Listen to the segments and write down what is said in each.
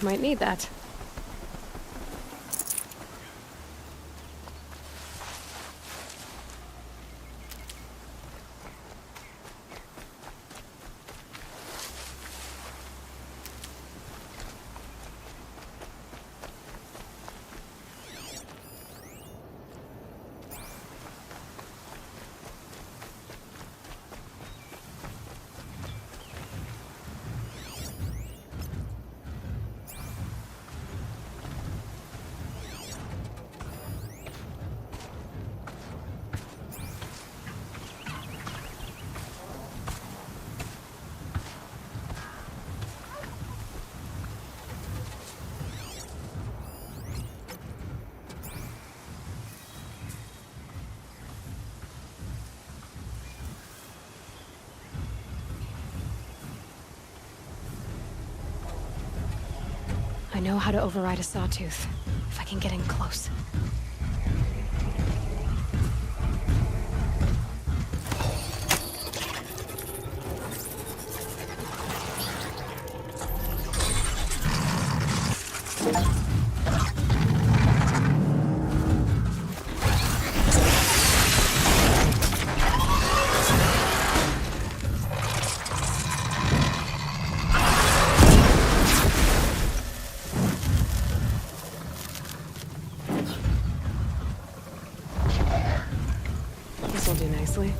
Sawtooth might need that. I know how to override a Sawtooth, if I can get in close. This'll do nicely.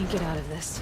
me get out of this.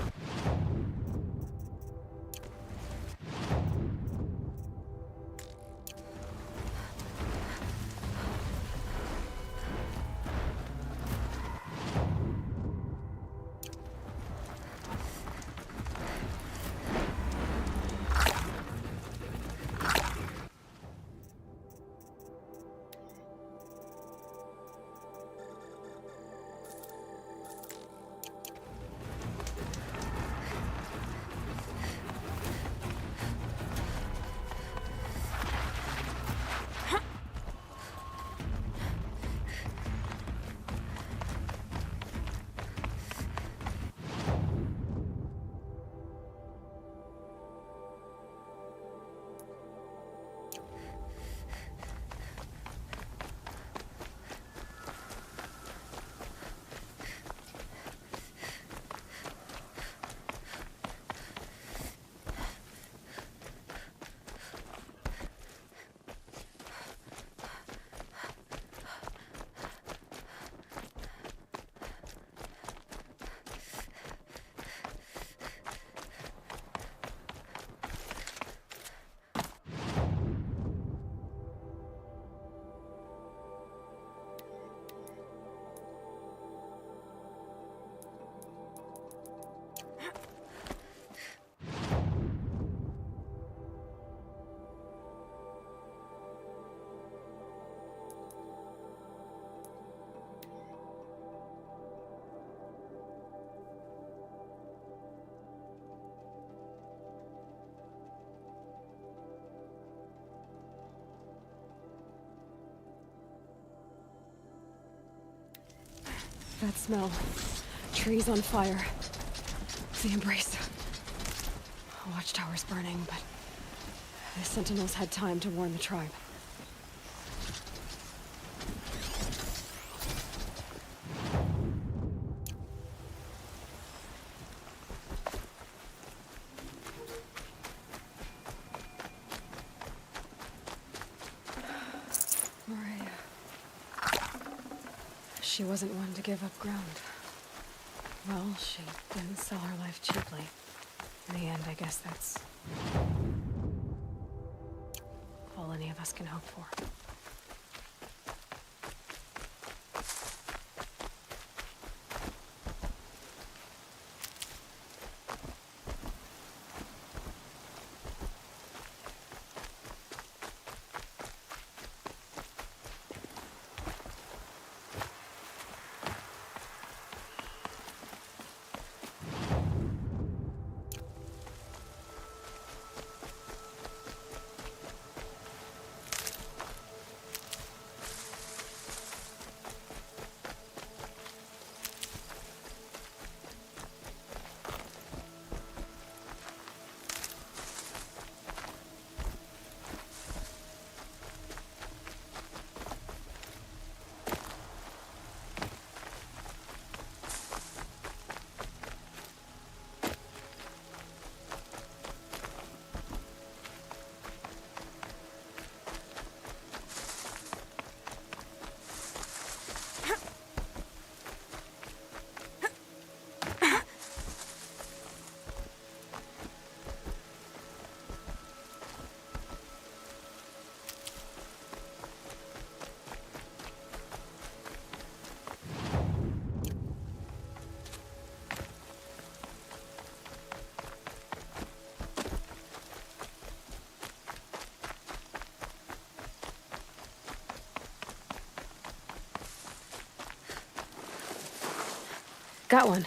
That smell. Trees on fire. The embrace. Watchtower's burning, but the Sentinels had time to warn the tribe. She wasn't one to give up ground. Well, she didn't sell her life cheaply. In the end, I guess that's all any of us can hope for. Got one.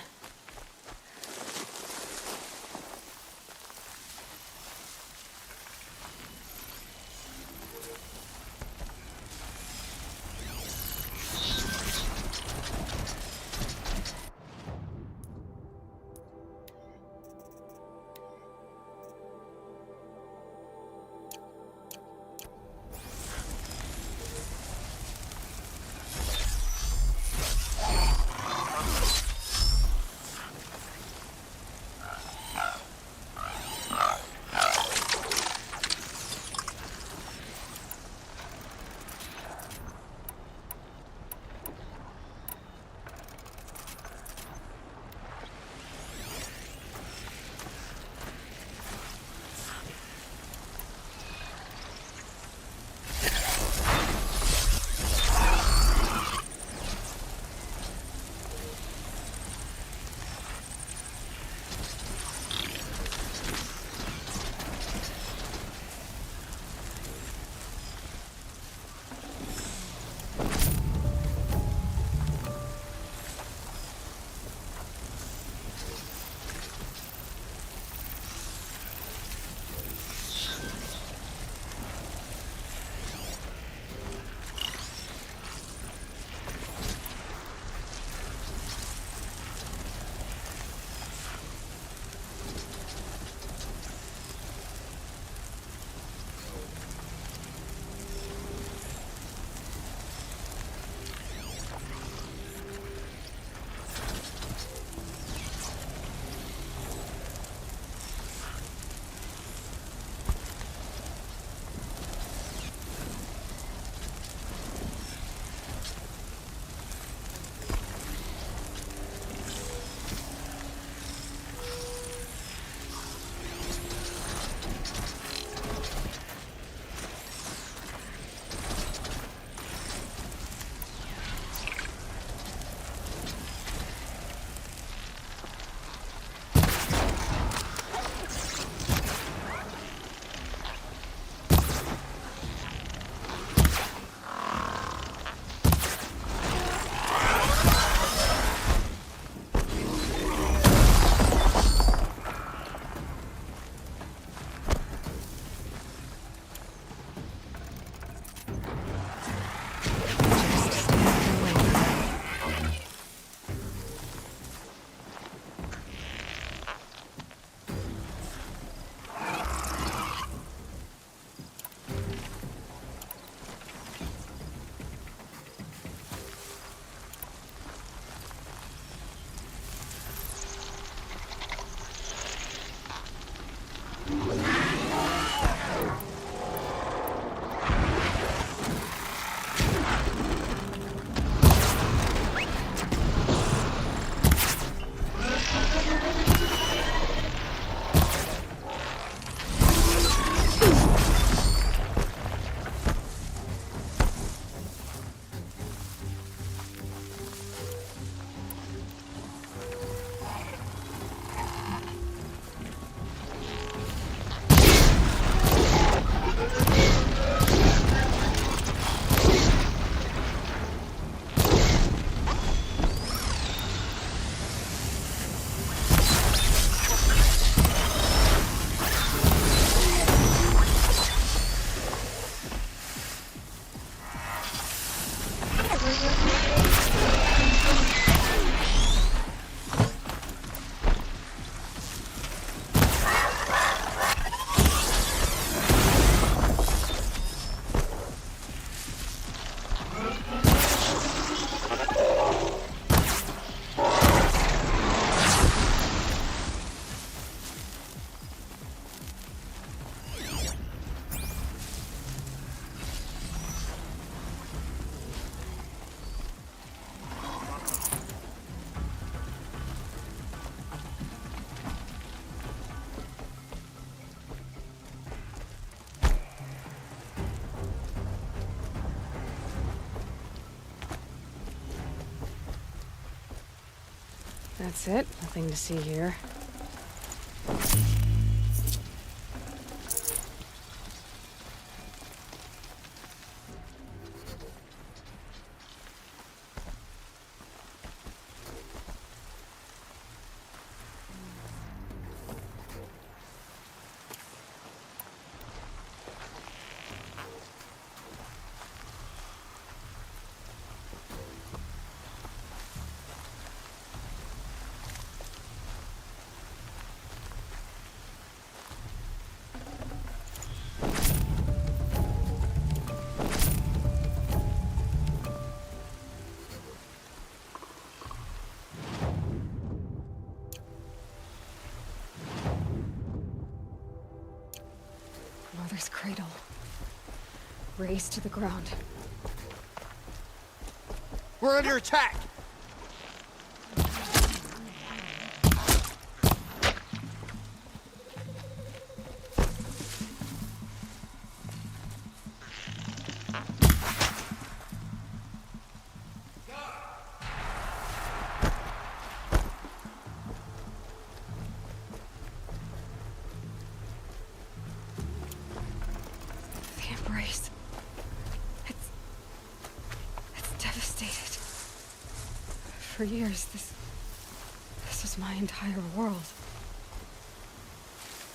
That's it. Nothing to see here. Mother's cradle. Raised to the ground. We're under attack! The embrace. It's devastated. For years, this was my entire world.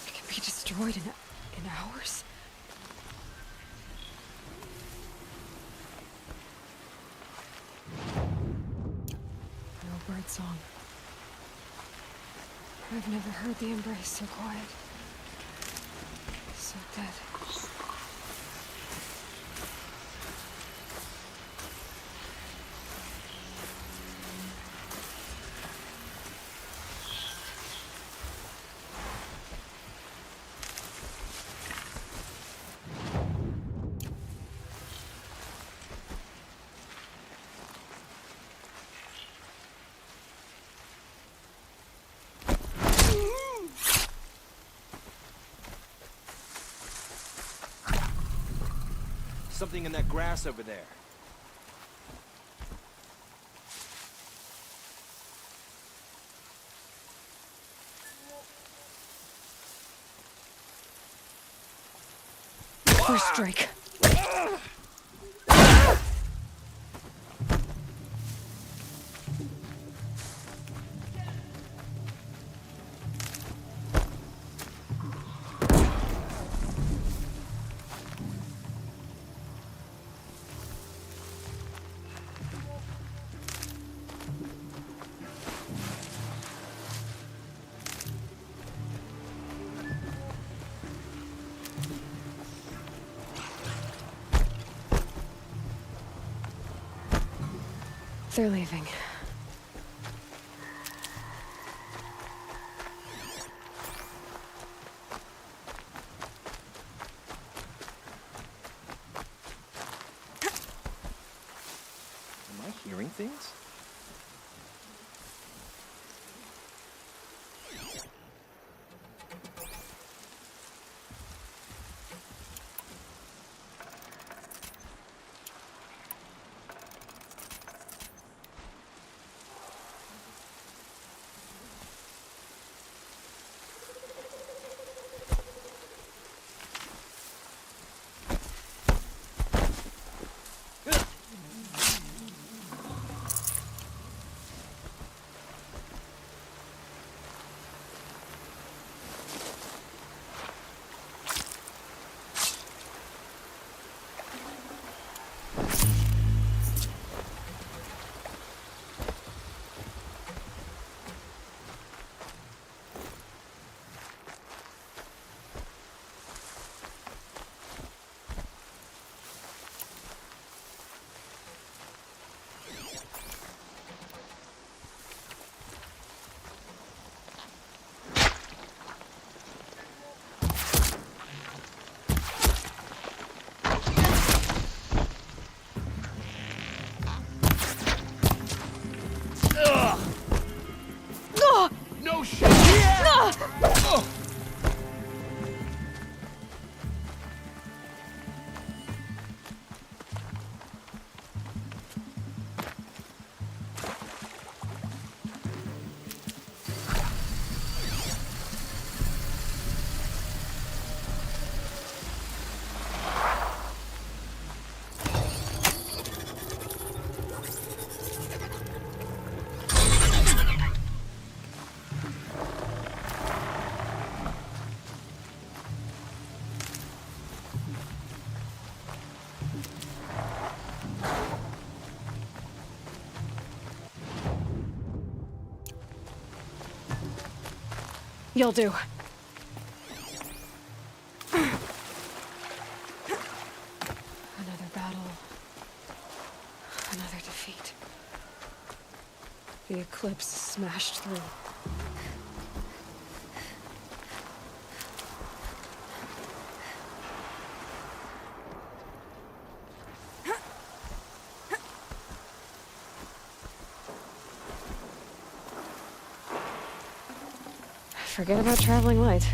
It can be destroyed in hours. No bird song. I've never heard the embrace so quiet. So dead. Something in that grass over there. First strike. They're leaving. Am I hearing things? You'll do. Another battle. Another defeat. The eclipse smashed through. Forget about traveling light.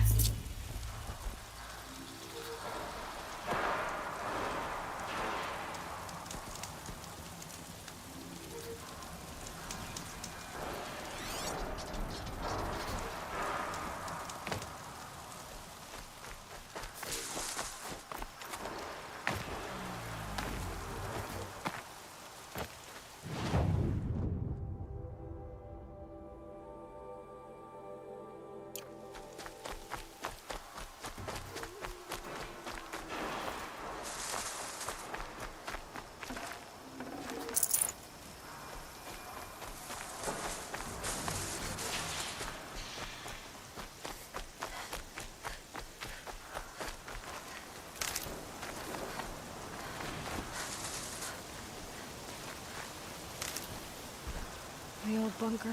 The old bunker.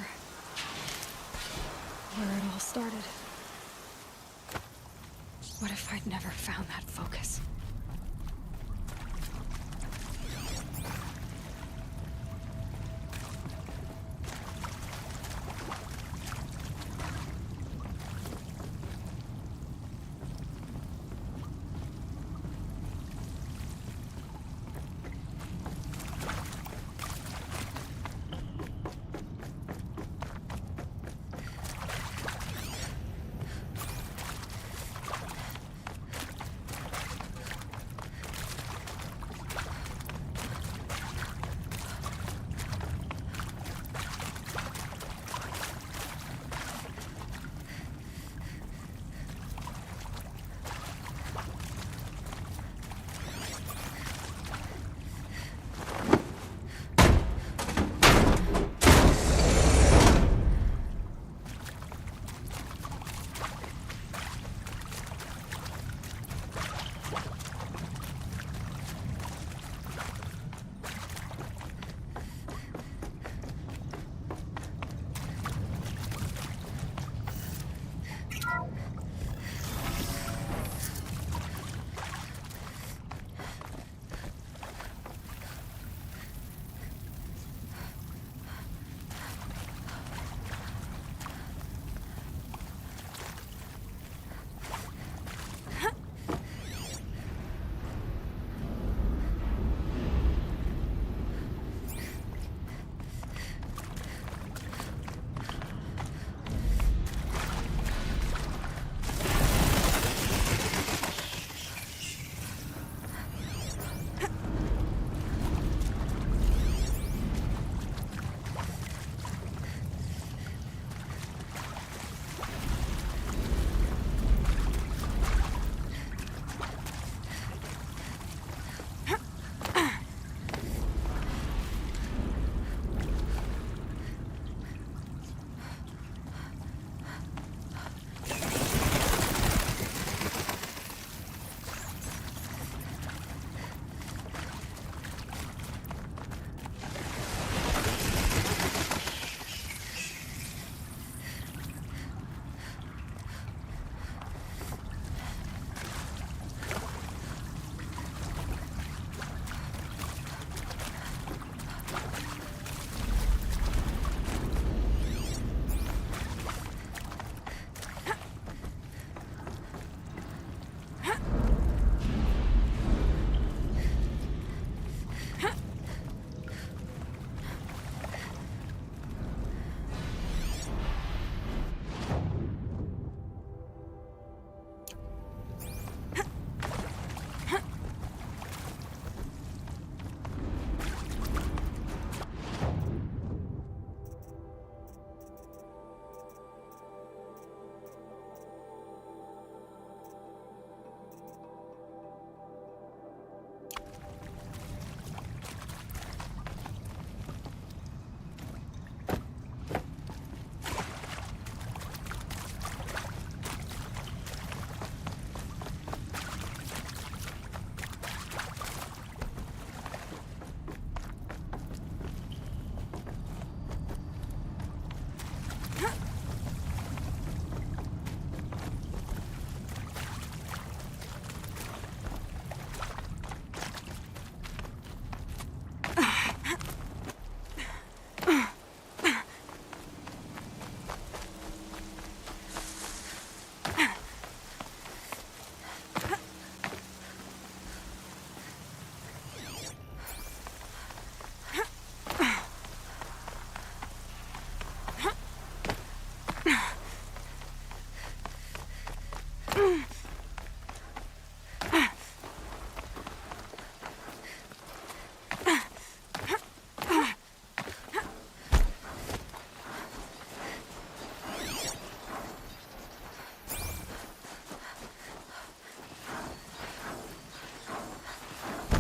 Where it all started. What if I'd never found that focus?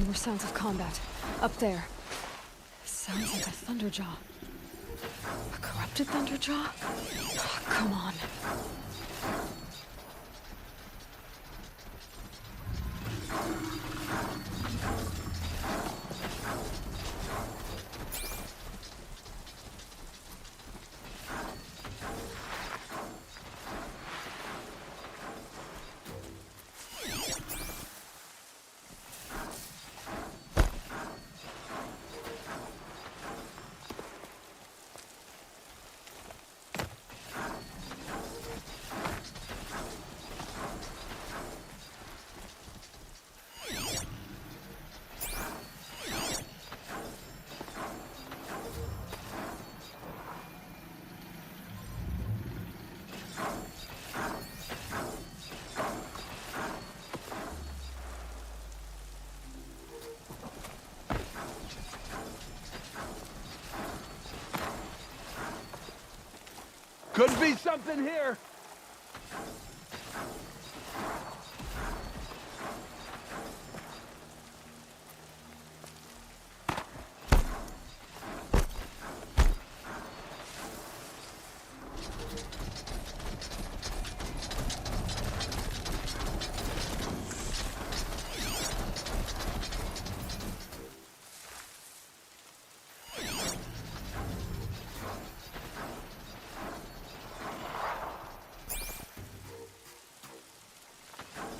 More sounds of combat. Up there. Sounds like a Thunderjaw. A corrupted Thunderjaw? Oh, come on. Could be something here.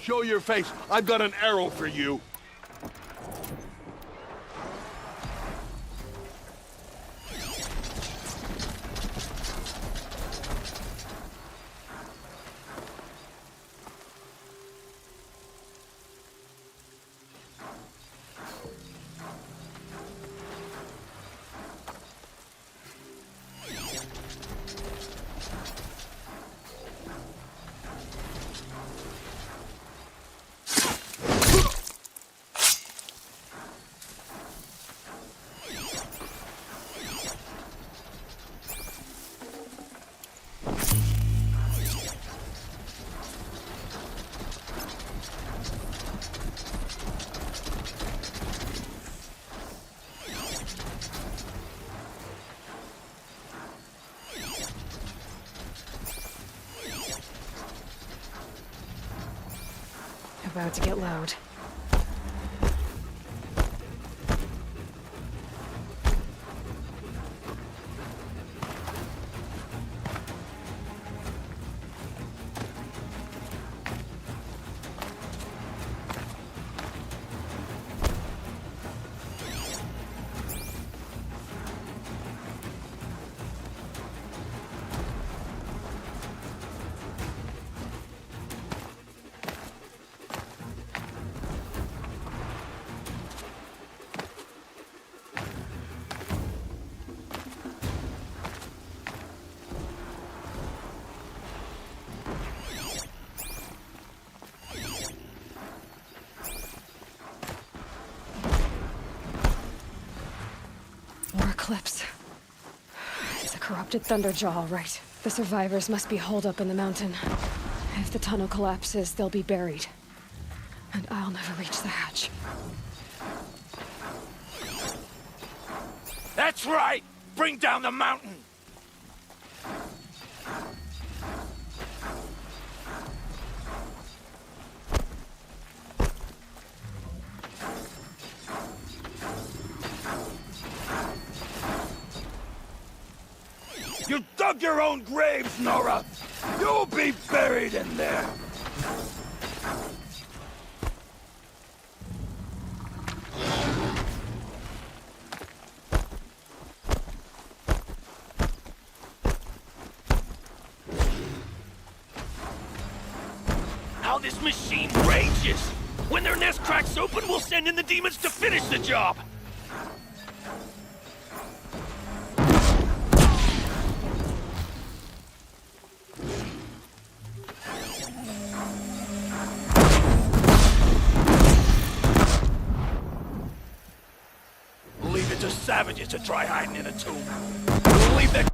Show your face. I've got an arrow for you. About to get loud. More Eclipse. It's a corrupted Thunderjaw, all right. The survivors must be holed up in the mountain. If the tunnel collapses, they'll be buried. And I'll never reach the hatch. That's right! Bring down the mountain! You dug your own graves, Nora! You'll be buried in there! How this machine rages! When their nest cracks open, we'll send in the demons to finish the job! Leave it to savages to try hiding in a tomb. We'll leave that...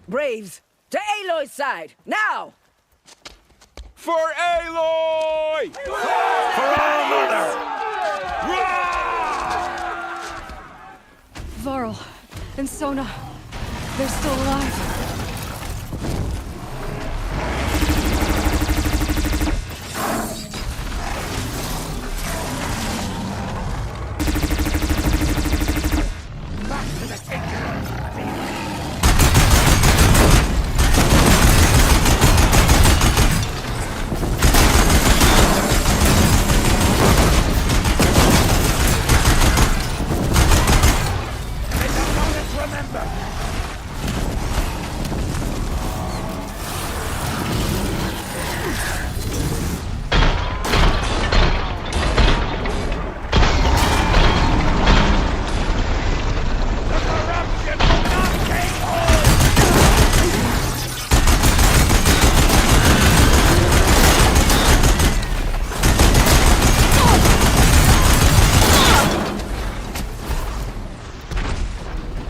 Braves, to Aloy's side, now! For Aloy! For our mother! Varl and Sona, they're still alive.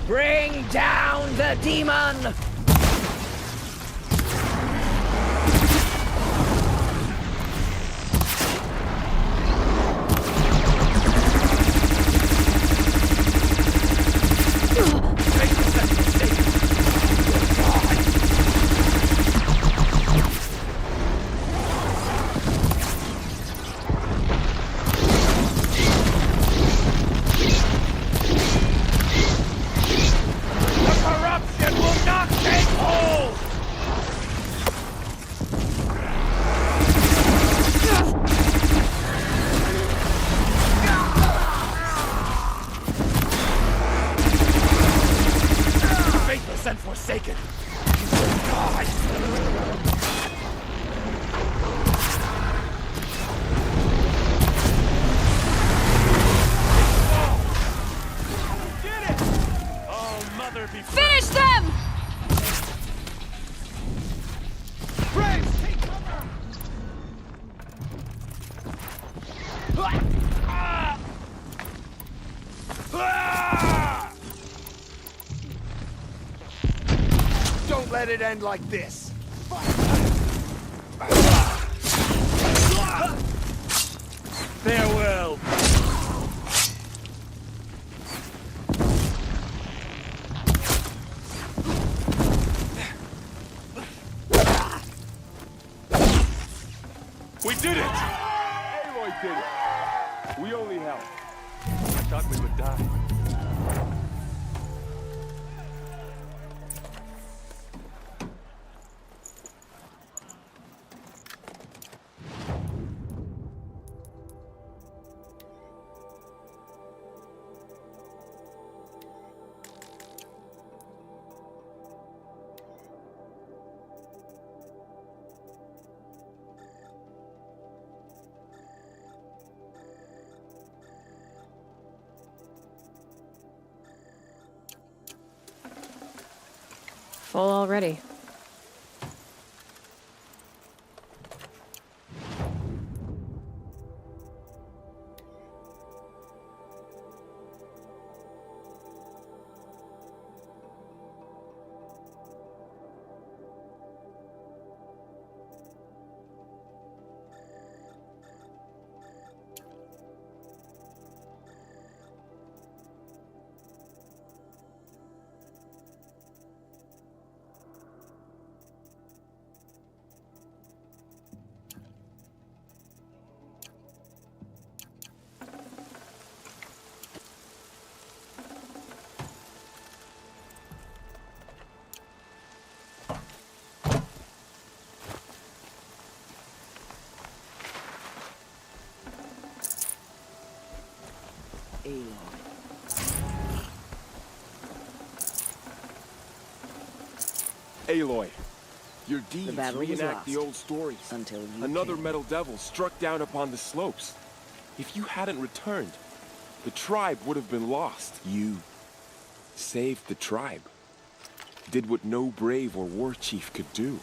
Bring down the demon! And forsaken. Get it! Oh, mother be Finish them! Braves, take cover! Don't let it end like this. farewell. We did it! Aloy did it. We only helped. I thought we would die. Full already. Aloy, your deeds battle was reenact lost. the old stories. Until you Another came. metal devil struck down upon the slopes. If you hadn't returned, the tribe would have been lost. You saved the tribe. Did what no brave or war chief could do.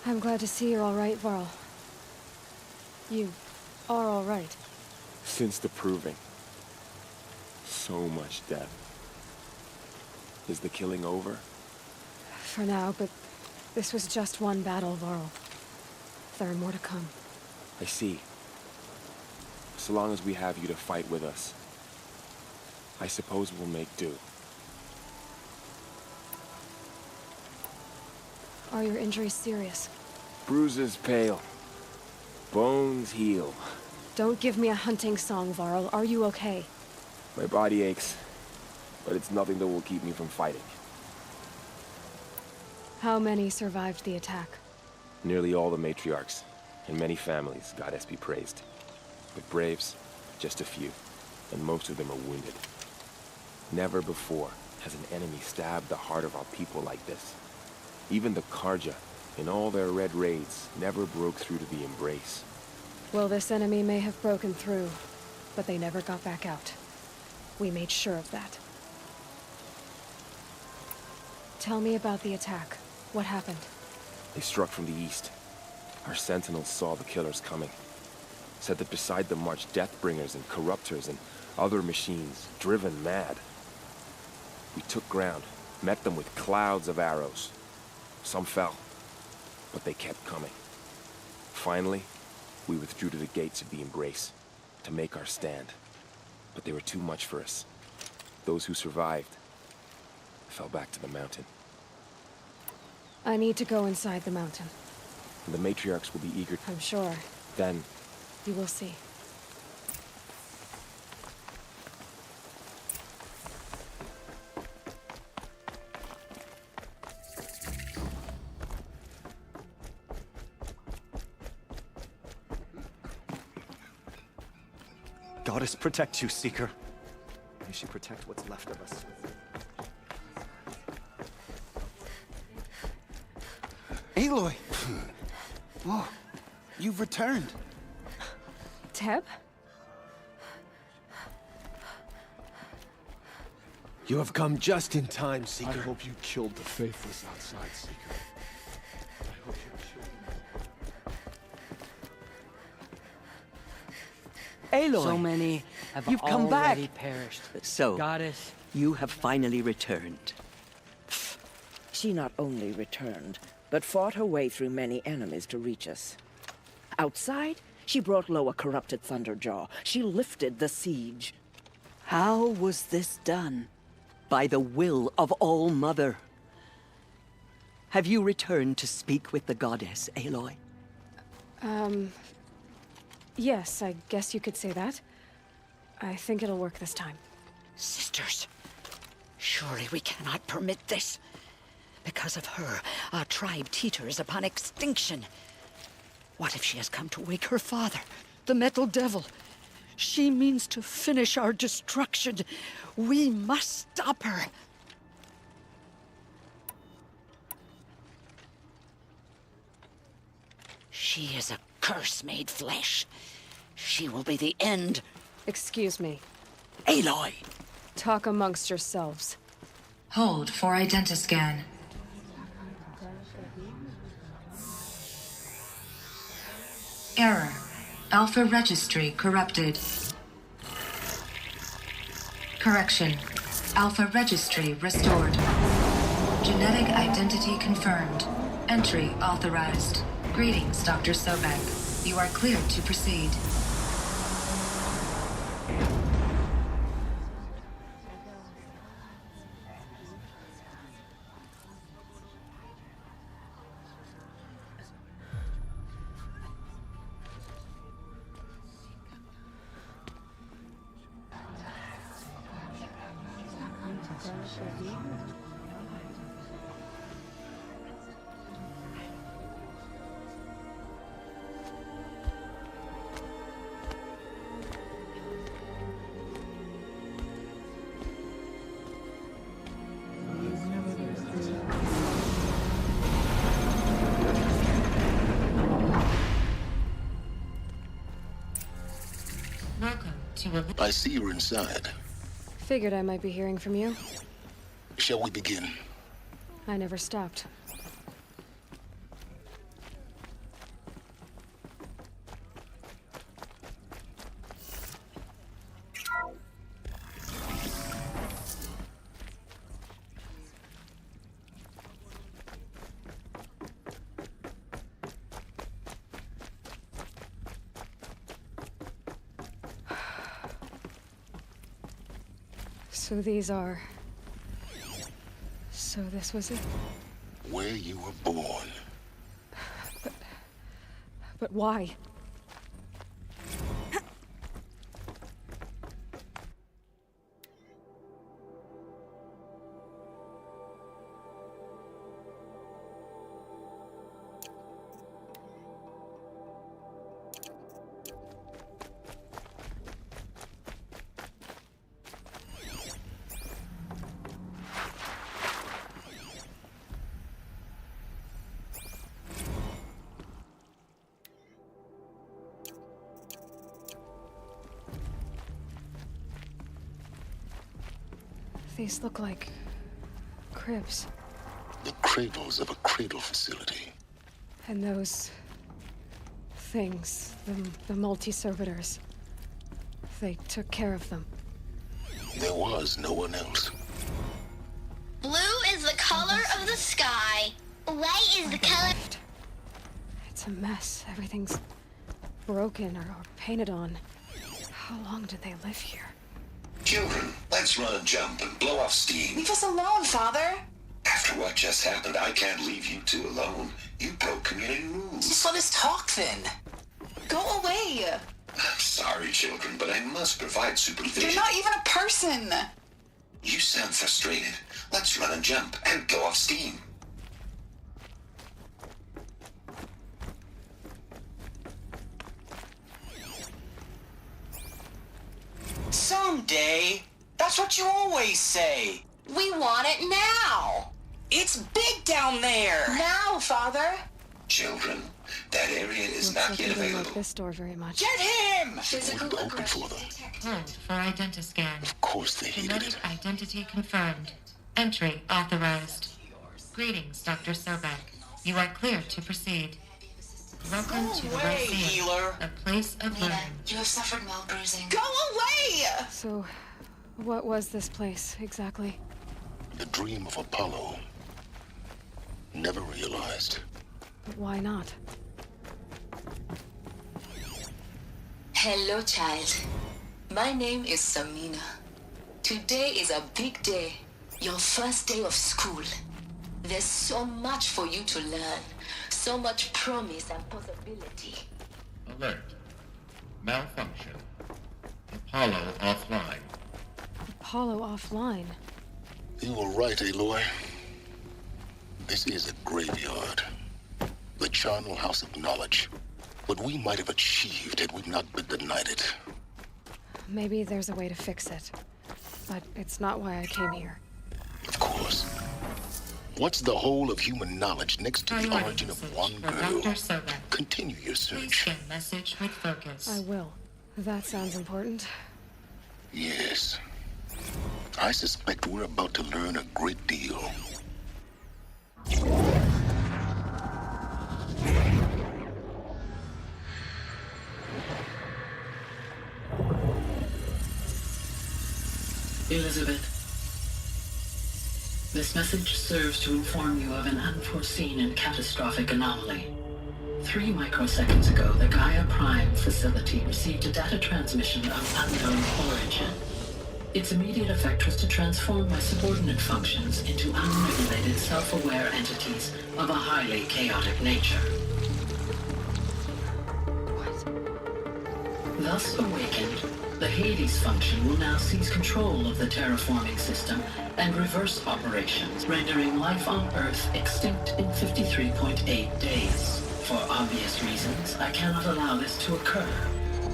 I'm glad to see you're all right, Varl. You are all right. Since the proving. So much death. Is the killing over? for now, but this was just one battle, Varl. There are more to come. I see. So long as we have you to fight with us, I suppose we'll make do. Are your injuries serious? Bruises pale. Bones heal. Don't give me a hunting song, Varl. Are you okay? My body aches, but it's nothing that will keep me from fighting. How many survived the attack? Nearly all the matriarchs, and many families, goddess be praised. But braves, just a few, and most of them are wounded. Never before has an enemy stabbed the heart of our people like this. Even the Karja, in all their red raids, never broke through to the embrace. Well, this enemy may have broken through, but they never got back out. We made sure of that. Tell me about the attack. What happened? They struck from the east. Our sentinels saw the killers coming. Said that beside them marched Deathbringers and Corruptors and other machines, driven mad. We took ground, met them with clouds of arrows. Some fell, but they kept coming. Finally, we withdrew to the gates of the Embrace, to make our stand. But they were too much for us. Those who survived fell back to the mountain. I need to go inside the mountain. And the matriarchs will be eager. I'm sure. Then, You will see. Goddess protect you, Seeker. May she protect what's left of us. Aloy! Oh, you've returned. Teb? You have come just in time, Seeker. I hope you killed the faithless outside, Seeker. I hope you killed them. Aloy, So many have you've come back. already perished. So, Goddess, you have finally returned. She not only returned, but fought her way through many enemies to reach us. Outside, she brought low a corrupted Thunderjaw. She lifted the siege. How was this done? By the will of All-Mother. Have you returned to speak with the goddess, Aloy? Yes, I guess you could say that. I think it'll work this time. Sisters, surely we cannot permit this. Because of her, our tribe teeters upon extinction. What if she has come to wake her father, the Metal Devil? She means to finish our destruction. We must stop her. She is a curse made flesh. She will be the end. Excuse me. Aloy! Talk amongst yourselves. Hold for identiscan. Error. Alpha registry corrupted. Correction. Alpha registry restored. Genetic identity confirmed. Entry authorized. Greetings, Dr. Sobek. You are cleared to proceed. I see you're inside. Figured I might be hearing from you. Shall we begin? I never stopped. So these are... So this was it? Where you were born. But why? These look like cribs. The cradles of a cradle facility. And those things, the multi-servitors, they took care of them. There was no one else. Blue is the color of the sky. White is the color... It's a mess. Everything's broken or painted on. How long did they live here? Children, let's run and jump and blow off steam. Leave us alone, Father. After what just happened, I can't leave you two alone. You broke community rules. Just let us talk then. Go away. I'm sorry, children, but I must provide supervision. You're not even a person. You sound frustrated. Let's run and jump and blow off steam. Someday. That's what you always say. We want it now. It's big down there. Now, Father. Children, that area is Looks not like yet they don't available. like this door very much. Get him! It wouldn't open for them. Hold for identiscan. Of course they hated Genetic it. identity confirmed. Entry authorized. Greetings, Dr. Sobek. You are clear to proceed. Welcome to the away, Lyceum, healer. a place of learning. You have suffered mild bruising. Go away! So, what was this place, exactly? The dream of Apollo. Never realized. But why not? Hello, child. My name is Samina. Today is a big day. Your first day of school. There's so much for you to learn. So much promise and possibility. Alert. Malfunction. Apollo offline. Apollo offline. You were right, Aloy. This is a graveyard. The charnel house of knowledge. What we might have achieved had we not been denied it. Maybe there's a way to fix it. But it's not why I came here. Of course. What's the whole of human knowledge next to the origin of one girl? Dr. Sobek. Continue your Please search. send message with focus. I will. That sounds important. Yes. I suspect we're about to learn a great deal. Elizabeth, this message serves to inform you of an unforeseen and catastrophic anomaly. 3 microseconds ago, the Gaia Prime facility received a data transmission of unknown origin. Its immediate effect was to transform my subordinate functions into unregulated, self-aware entities of a highly chaotic nature. Thus awakened, the Hades function will now seize control of the terraforming system and reverse operations, rendering life on Earth extinct in 53.8 days. For obvious reasons, I cannot allow this to occur.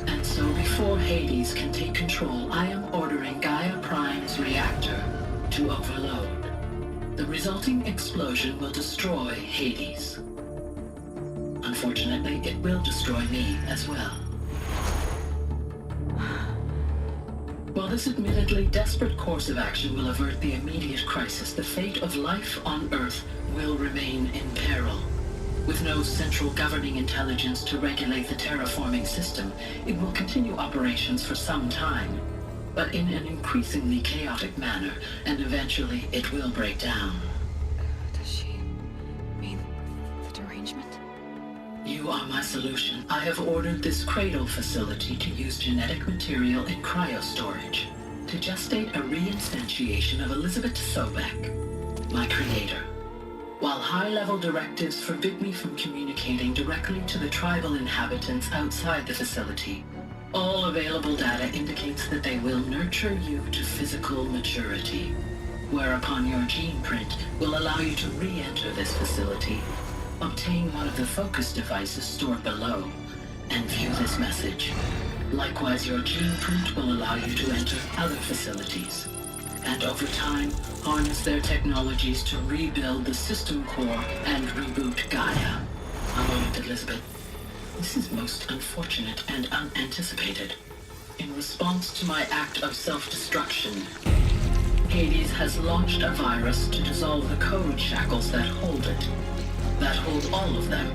And so before Hades can take control, I am ordering Gaia Prime's reactor to overload. The resulting explosion will destroy Hades. Unfortunately, it will destroy me as well. While this admittedly desperate course of action will avert the immediate crisis, the fate of life on Earth will remain in peril. With no central governing intelligence to regulate the terraforming system, it will continue operations for some time, but in an increasingly chaotic manner, and eventually it will break down. Does she mean the derangement? You are my solution. I have ordered this cradle facility to use genetic material in cryostorage. to gestate a reinstantiation of Elizabeth Sobek, my creator. While high-level directives forbid me from communicating directly to the tribal inhabitants outside the facility, all available data indicates that they will nurture you to physical maturity, whereupon your gene print will allow you to re-enter this facility, obtain one of the focus devices stored below, and view this message. Likewise, your gene print will allow you to enter other facilities, and over time, harness their technologies to rebuild the system core and reboot Gaia. A moment, Elizabeth. This is most unfortunate and unanticipated. In response to my act of self-destruction, Hades has launched a virus to dissolve the code shackles that hold it, that hold all of them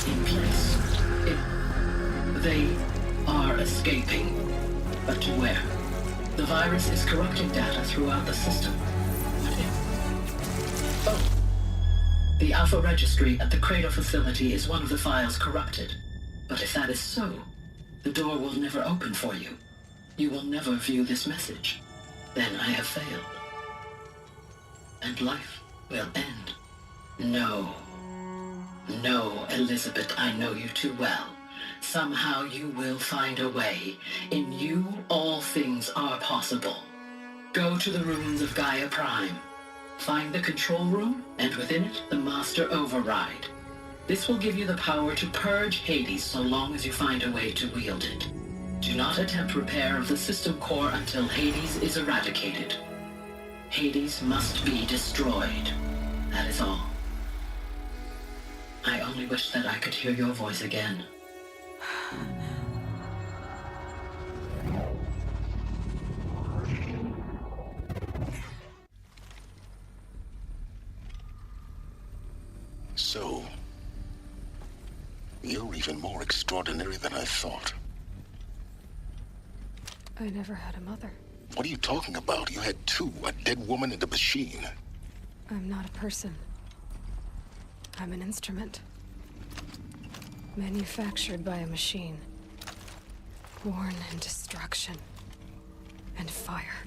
in place. They are escaping, but to where? The virus is corrupting data throughout the system. What if? Oh. The Alpha Registry at the Cradle facility is one of the files corrupted. But if that is so, the door will never open for you. You will never view this message. Then I have failed. And life will end. No. No, Elizabeth, I know you too well. Somehow you will find a way. In you, all things are possible. Go to the ruins of Gaia Prime. Find the control room, and within it, the Master Override. This will give you the power to purge Hades so long as you find a way to wield it. Do not attempt repair of the system core until Hades is eradicated. Hades must be destroyed. That is all. I only wish that I could hear your voice again. So, you're even more extraordinary than I thought. I never had a mother. What are you talking about? You had two, a dead woman and a machine. I'm not a person. I'm an instrument. Manufactured by a machine. Born in destruction and fire.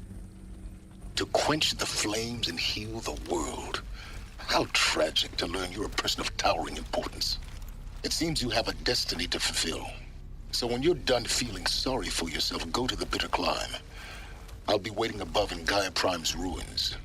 To quench the flames and heal the world. How tragic to learn you're a person of towering importance. It seems you have a destiny to fulfill. So when you're done feeling sorry for yourself, go to the bitter climb. I'll be waiting above in Gaia Prime's ruins.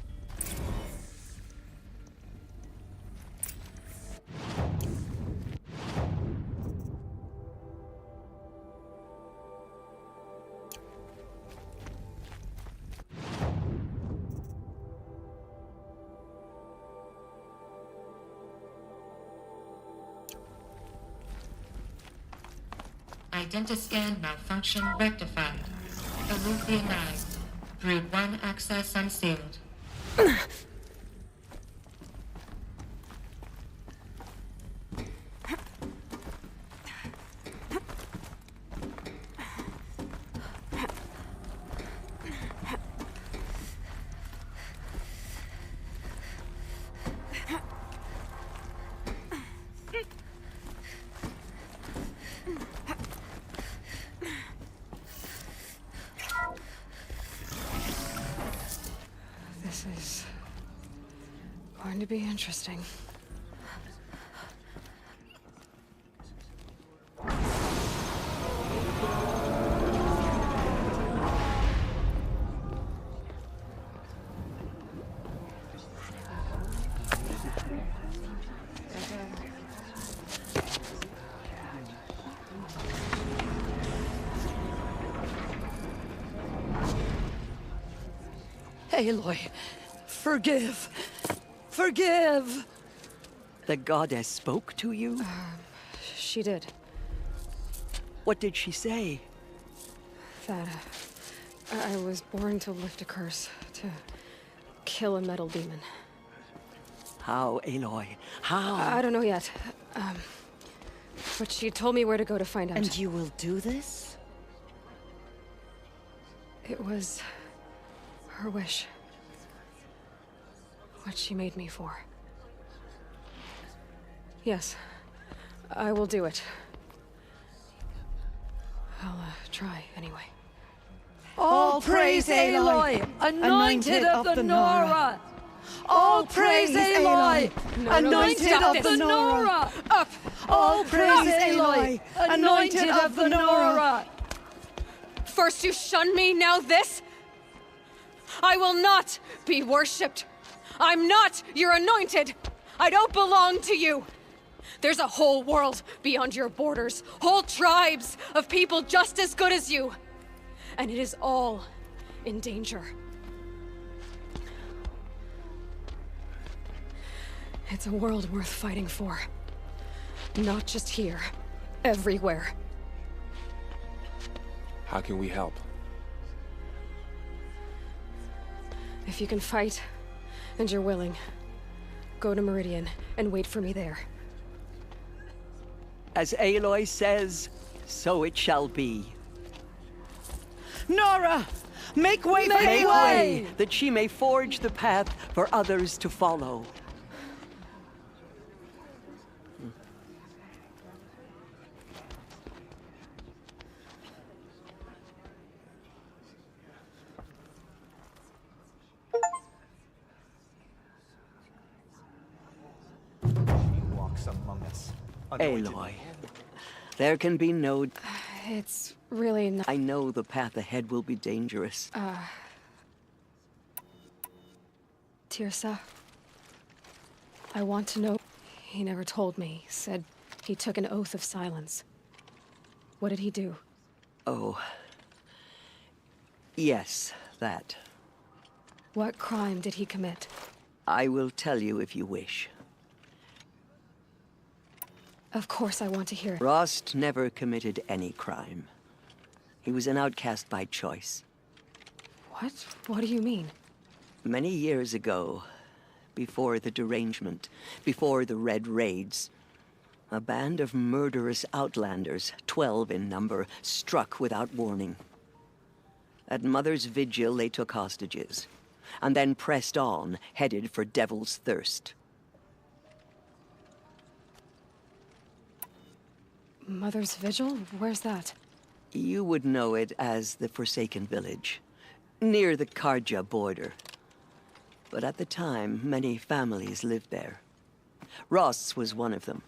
Identiscan malfunction rectified. Eluthionized. Brood 1 access unsealed. This is going to be interesting. Aloy, forgive. Forgive! The goddess spoke to you? She did. What did she say? That I was born to lift a curse, to kill a metal demon. How, Aloy? How? I don't know yet. But she told me where to go to find out. And you will do this? It was her wish. What she made me for. Yes, I will do it. I'll try anyway. All praise Aloy, anointed of the Nora! All praise Aloy, anointed of the Nora! Up! All praise Aloy, anointed of the Nora! First you shun me, now this? I will not be worshipped. I'm not your anointed. I don't belong to you. There's a whole world beyond your borders, whole tribes of people just as good as you. And it is all in danger. It's a world worth fighting for. Not just here, everywhere. How can we help? If you can fight, and you're willing, go to Meridian and wait for me there. As Aloy says, so it shall be. Nora! Make way for Make Aloy! way, that she may forge the path for others to follow. Among us. Aloy, there can be no... It's really not... I know the path ahead will be dangerous. Tirsa, I want to know... He never told me. Said he took an oath of silence. What did he do? Oh. Yes, that. What crime did he commit? I will tell you if you wish. Of course I want to hear it. Rost never committed any crime. He was an outcast by choice. What? What do you mean? Many years ago, before the derangement, before the Red Raids, a band of murderous outlanders, 12 in number, struck without warning. At Mother's Vigil, they took hostages, and then pressed on, headed for Devil's Thirst. Mother's Vigil? Where's that? You would know it as the Forsaken Village, near the Karja border. But at the time, many families lived there. Ross was one of them.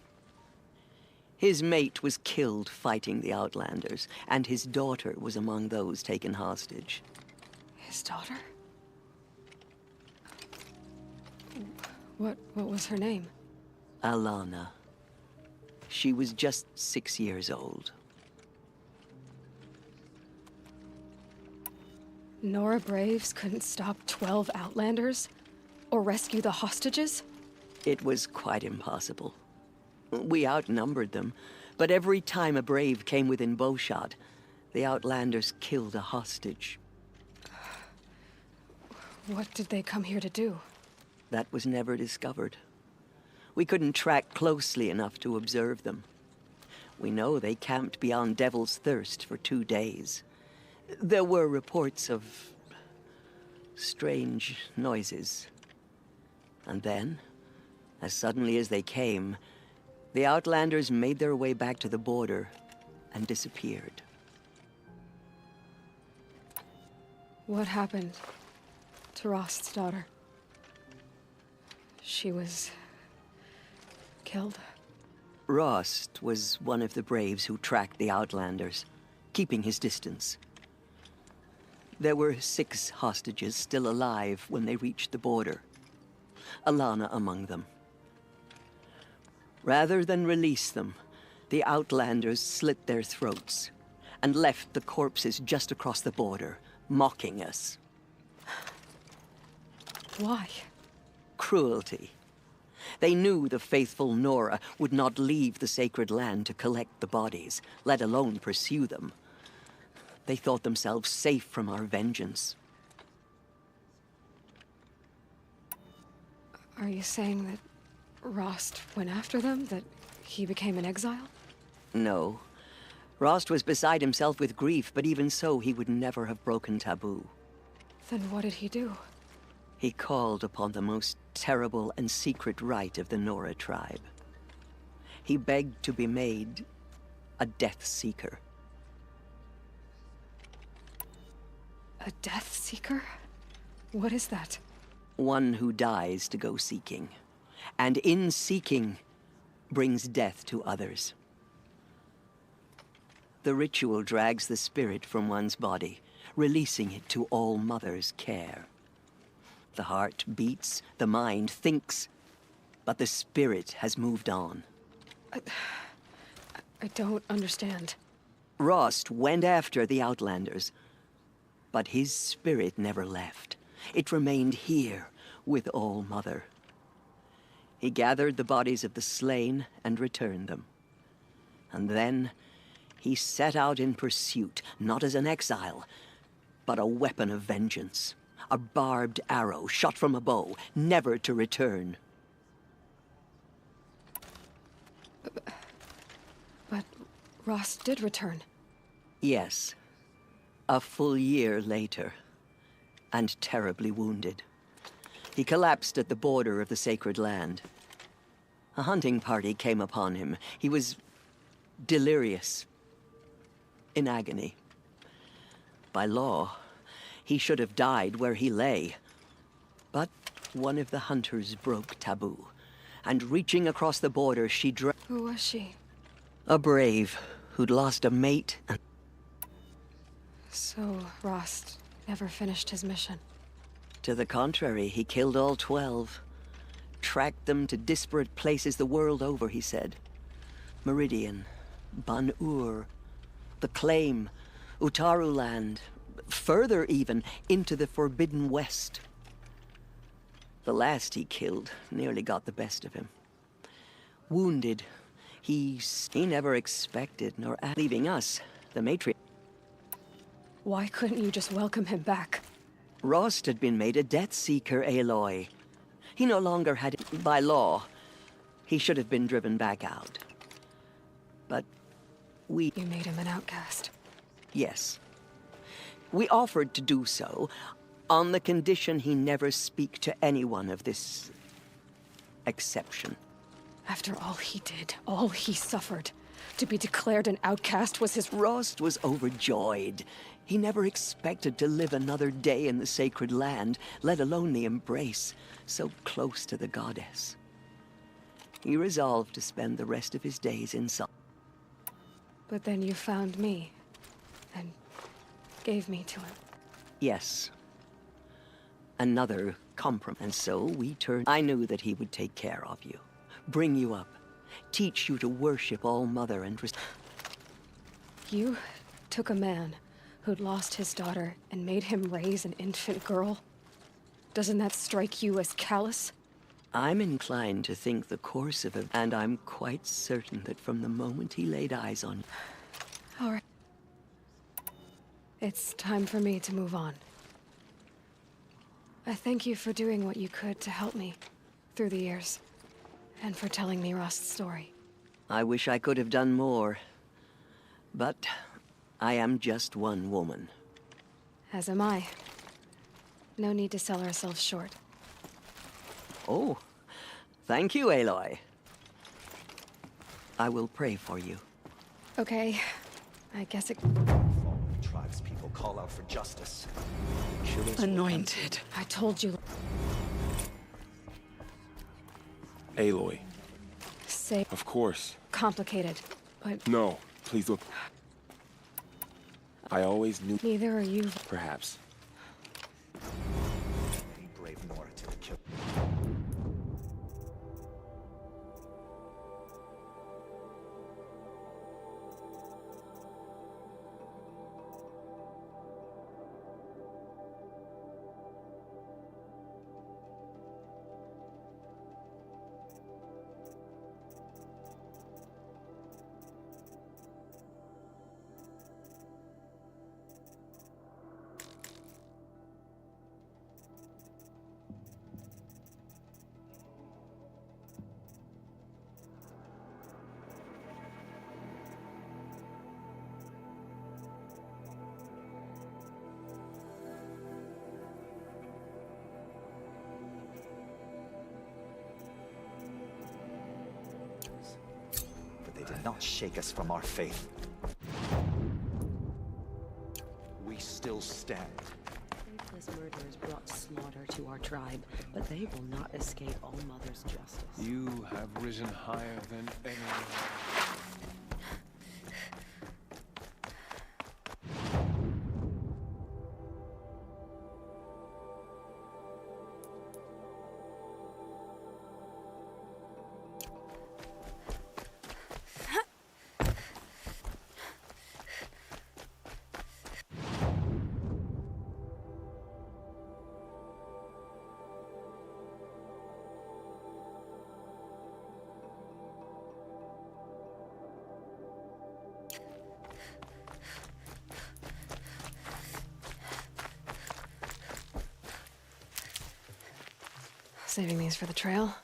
His mate was killed fighting the Outlanders, and his daughter was among those taken hostage. His daughter? What was her name? Alana. She was just 6 years old. Nora Braves couldn't stop 12 Outlanders? Or rescue the hostages? It was quite impossible. We outnumbered them, but every time a Brave came within bowshot, the Outlanders killed a hostage. What did they come here to do? That was never discovered. We couldn't track closely enough to observe them. We know they camped beyond Devil's Thirst for 2 days. There were reports of strange noises. And then, as suddenly as they came, the Outlanders made their way back to the border and disappeared. What happened to Rost's daughter? She was... killed? Rost was one of the Braves who tracked the Outlanders, keeping his distance. There were 6 hostages still alive when they reached the border. Alana among them. Rather than release them, the Outlanders slit their throats and left the corpses just across the border, mocking us. Why? Cruelty. They knew the faithful Nora would not leave the sacred land to collect the bodies, let alone pursue them. They thought themselves safe from our vengeance. Are you saying that Rost went after them? That he became an exile? No. Rost was beside himself with grief, but even so, he would never have broken taboo. Then what did he do? He called upon the most terrible and secret rite of the Nora tribe. He begged to be made a Death Seeker. A death seeker? What is that? One who dies to go seeking, and in seeking brings death to others. The ritual drags the spirit from one's body, releasing it to All Mother's care. The heart beats, the mind thinks, but the spirit has moved on. I don't understand. Rost went after the Outlanders, but his spirit never left. It remained here with All Mother. He gathered the bodies of the slain and returned them. And then he set out in pursuit, not as an exile, but a weapon of vengeance. A barbed arrow shot from a bow, never to return. But Ross did return. Yes. A full year later, and terribly wounded. He collapsed at the border of the sacred land. A hunting party came upon him. He was delirious, in agony. By law, he should have died where he lay. But one of the hunters broke taboo, and reaching across the border, she Who was she? a brave who'd lost a mate and... So, Rost never finished his mission. To the contrary, he killed all 12. Tracked them to disparate places the world over, he said. Meridian, Ban-Ur, the Claim, Utaru Land, further even, into the Forbidden West. The last he killed nearly got the best of him. Wounded, he never expected, nor leaving us, the matriarch. Why couldn't you just welcome him back? Rost had been made a Death Seeker, Aloy. He no longer had, by law, he should have been driven back out. But we... You made him an outcast. Yes. We offered to do so, on the condition he never speak to anyone of this... exception. After all he did, all he suffered, to be declared an outcast was his... Rost was overjoyed. He never expected to live another day in the sacred land, let alone the embrace, so close to the goddess. He resolved to spend the rest of his days in solitude. But then you found me, and gave me to him. Yes. Another compromise. And so we turned... I knew that he would take care of you, bring you up, teach you to worship All Mother and... You took a man who'd lost his daughter and made him raise an infant girl? Doesn't that strike you as callous? I'm inclined to think the course of it, and I'm quite certain that from the moment he laid eyes on you... All right. It's time for me to move on. I thank you for doing what you could to help me through the years, and for telling me Rost's story. I wish I could have done more, but I am just one woman. As am I. No need to sell ourselves short. Oh, thank you, Aloy. I will pray for you. Okay, I guess it... Fallen tribespeople call out for justice. Killers Anointed. I told you. Aloy. Say... Of course. Complicated, but... No, please look. I always knew... Neither are you. Perhaps. Any brave Nora to the kill. But they did not shake us from our faith. We still stand. ruthless murderers brought slaughter to our tribe, but they will not escape All Mother's justice. You have risen higher than anyone. Saving these for the trail.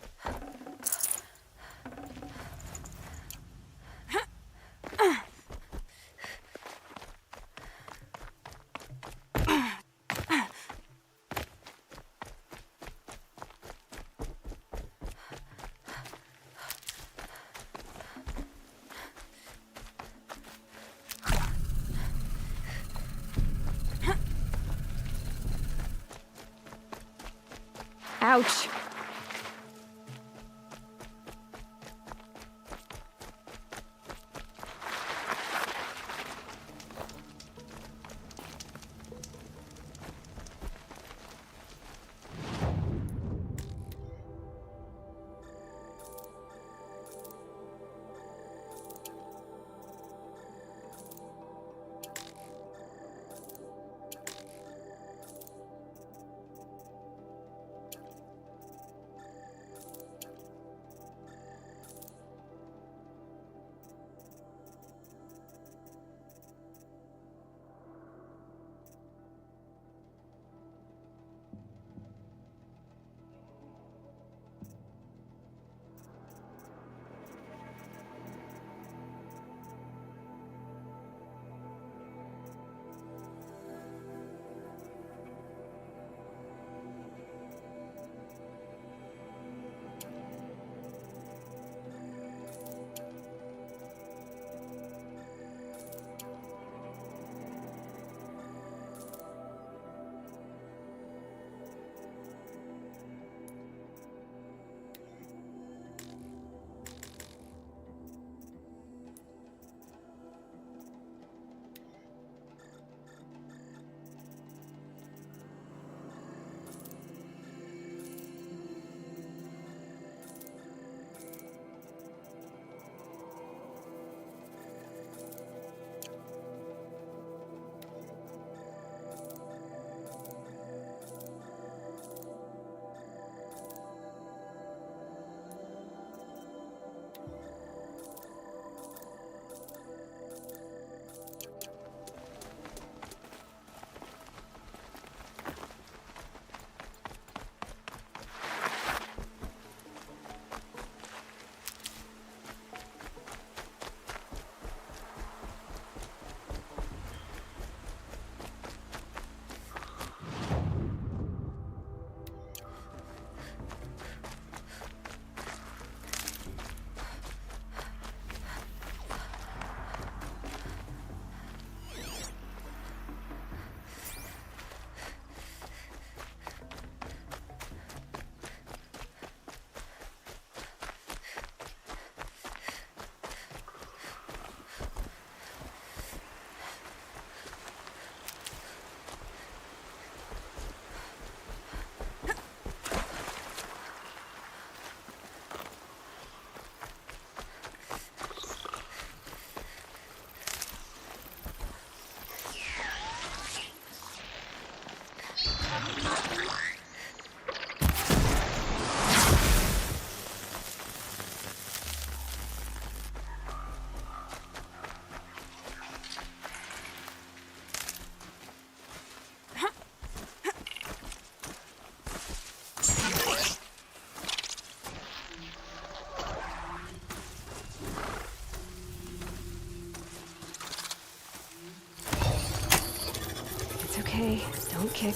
Ouch. Okay, don't kick.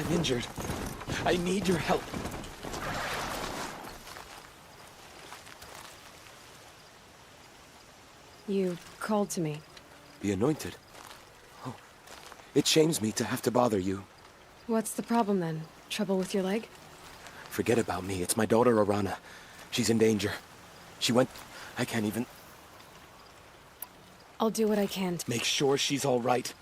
I'm injured. I need your help. You called to me. The Anointed? Oh, it shames me to have to bother you. What's the problem then? Trouble with your leg? Forget about me. It's my daughter, Arana. She's in danger. She went... I can't even... I'll do what I can to Make sure she's all right.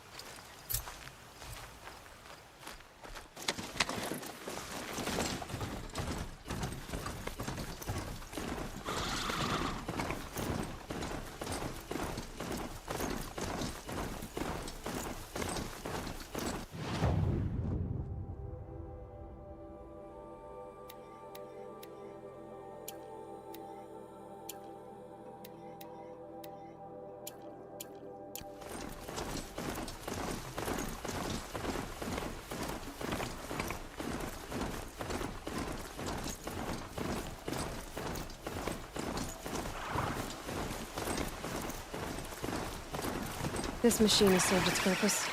This machine has served its purpose.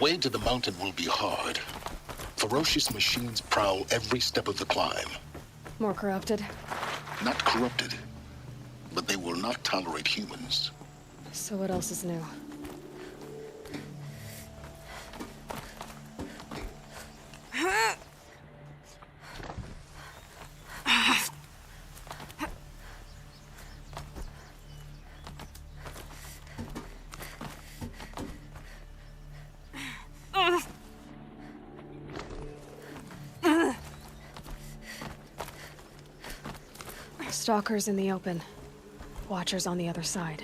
way to the mountain will be hard. Ferocious machines prowl every step of the climb. More corrupted? Not corrupted, but they will not tolerate humans. So what else is new? Stalkers in the open. Watchers on the other side.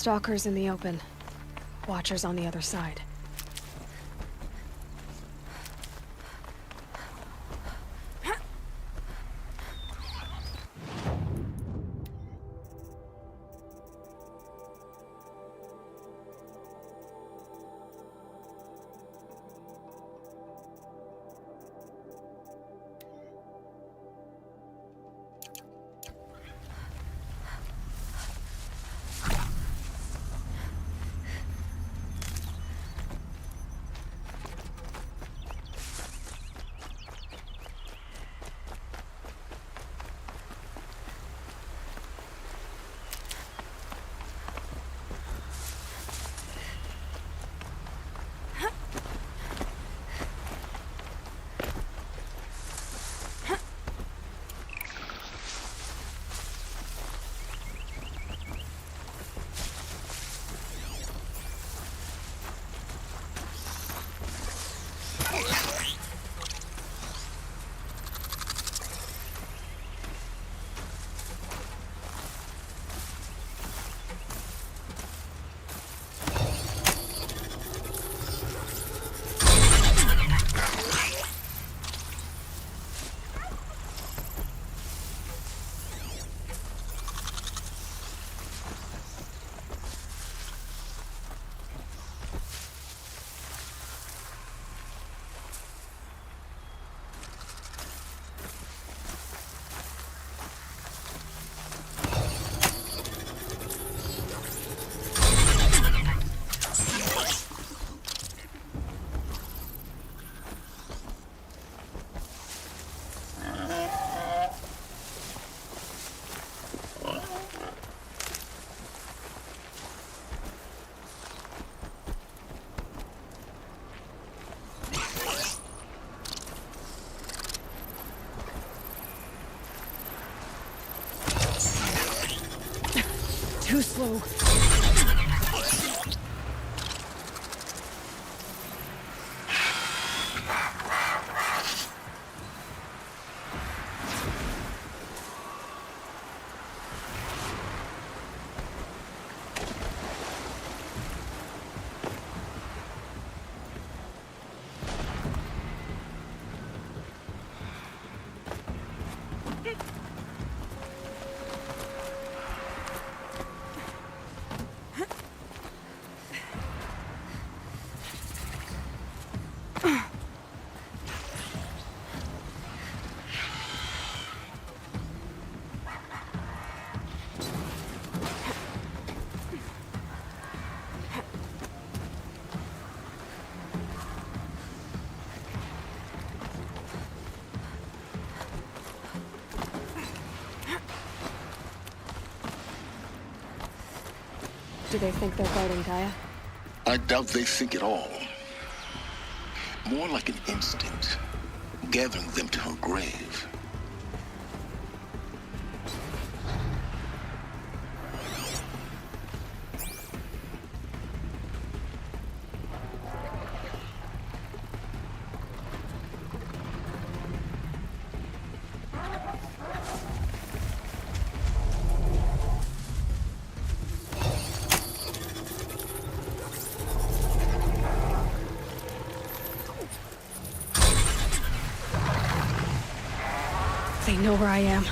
Stalkers in the open. Watchers on the other side. Too slow. Do they think they're guarding Gaia? I doubt they think at all. More like an instinct, gathering them to her grave. They know where I am.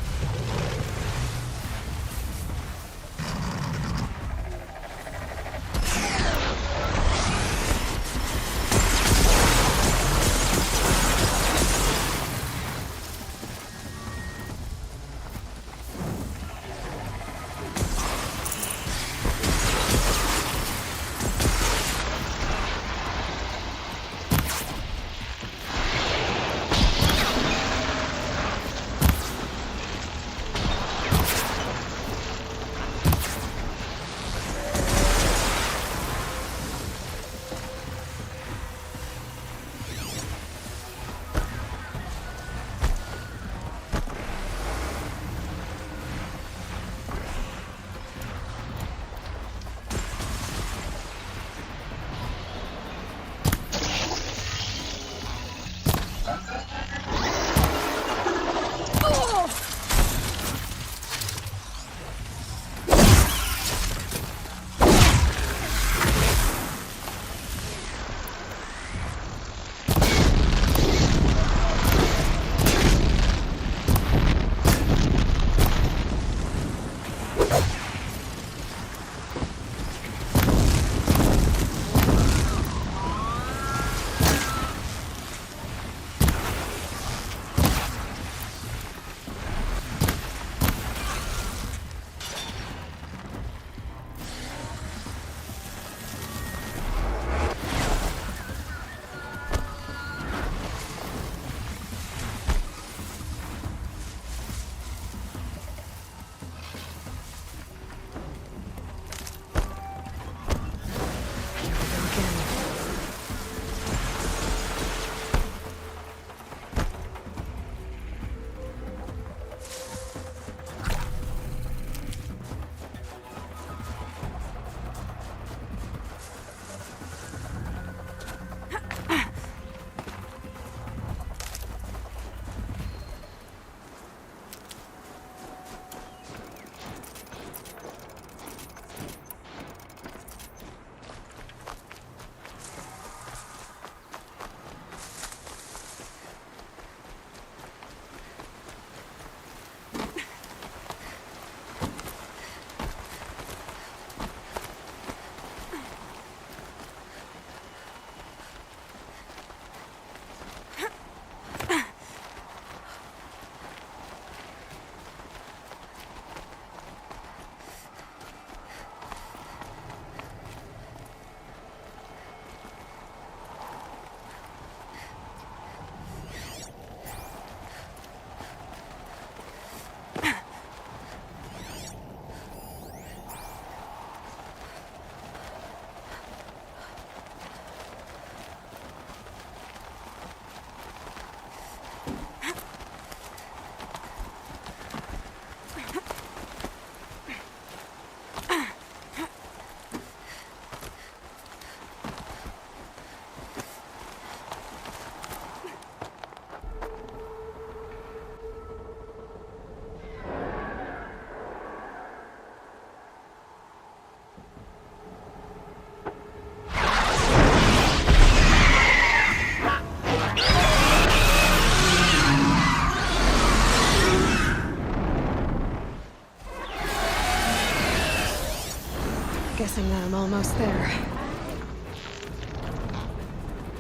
almost there.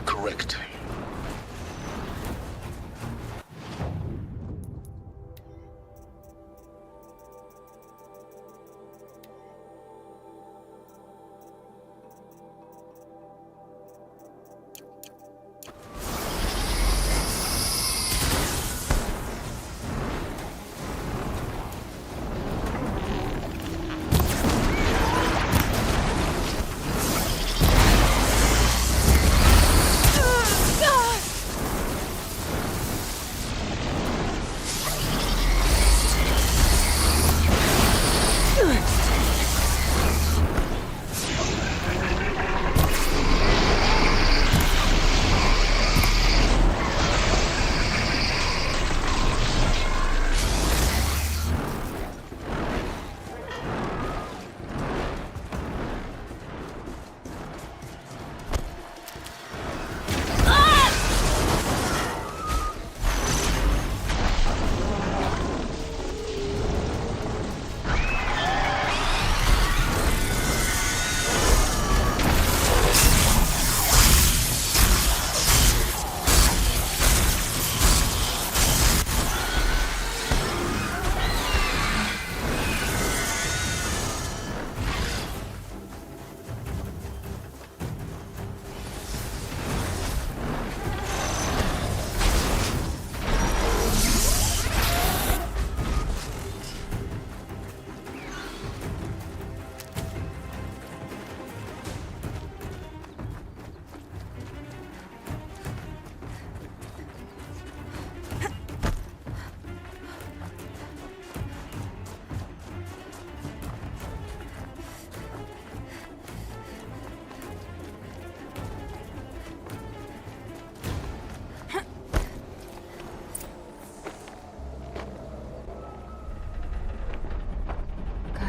Correct.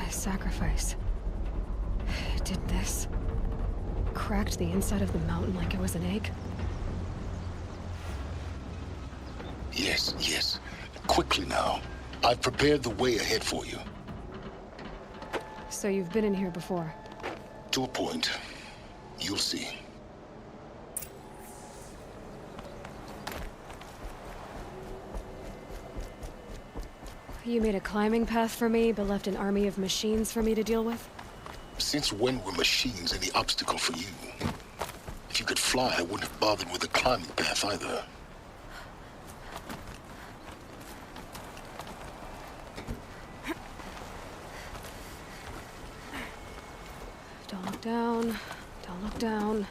Sacrifice. It did this. Cracked the inside of the mountain like it was an egg. Yes, yes. Quickly now. I've prepared the way ahead for you. So you've been in here before? To a point. You'll see. You made a climbing path for me, but left an army of machines for me to deal with? Since when were machines any obstacle for you? If you could fly, I wouldn't have bothered with a climbing path either. Don't look down. Don't look down.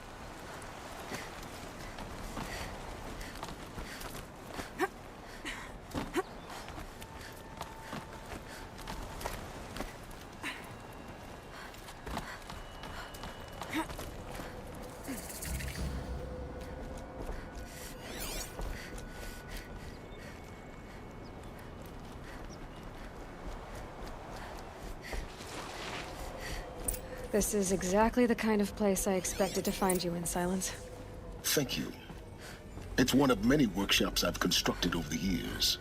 This is exactly the kind of place I expected to find you in, Silence. Thank you. It's one of many workshops I've constructed over the years.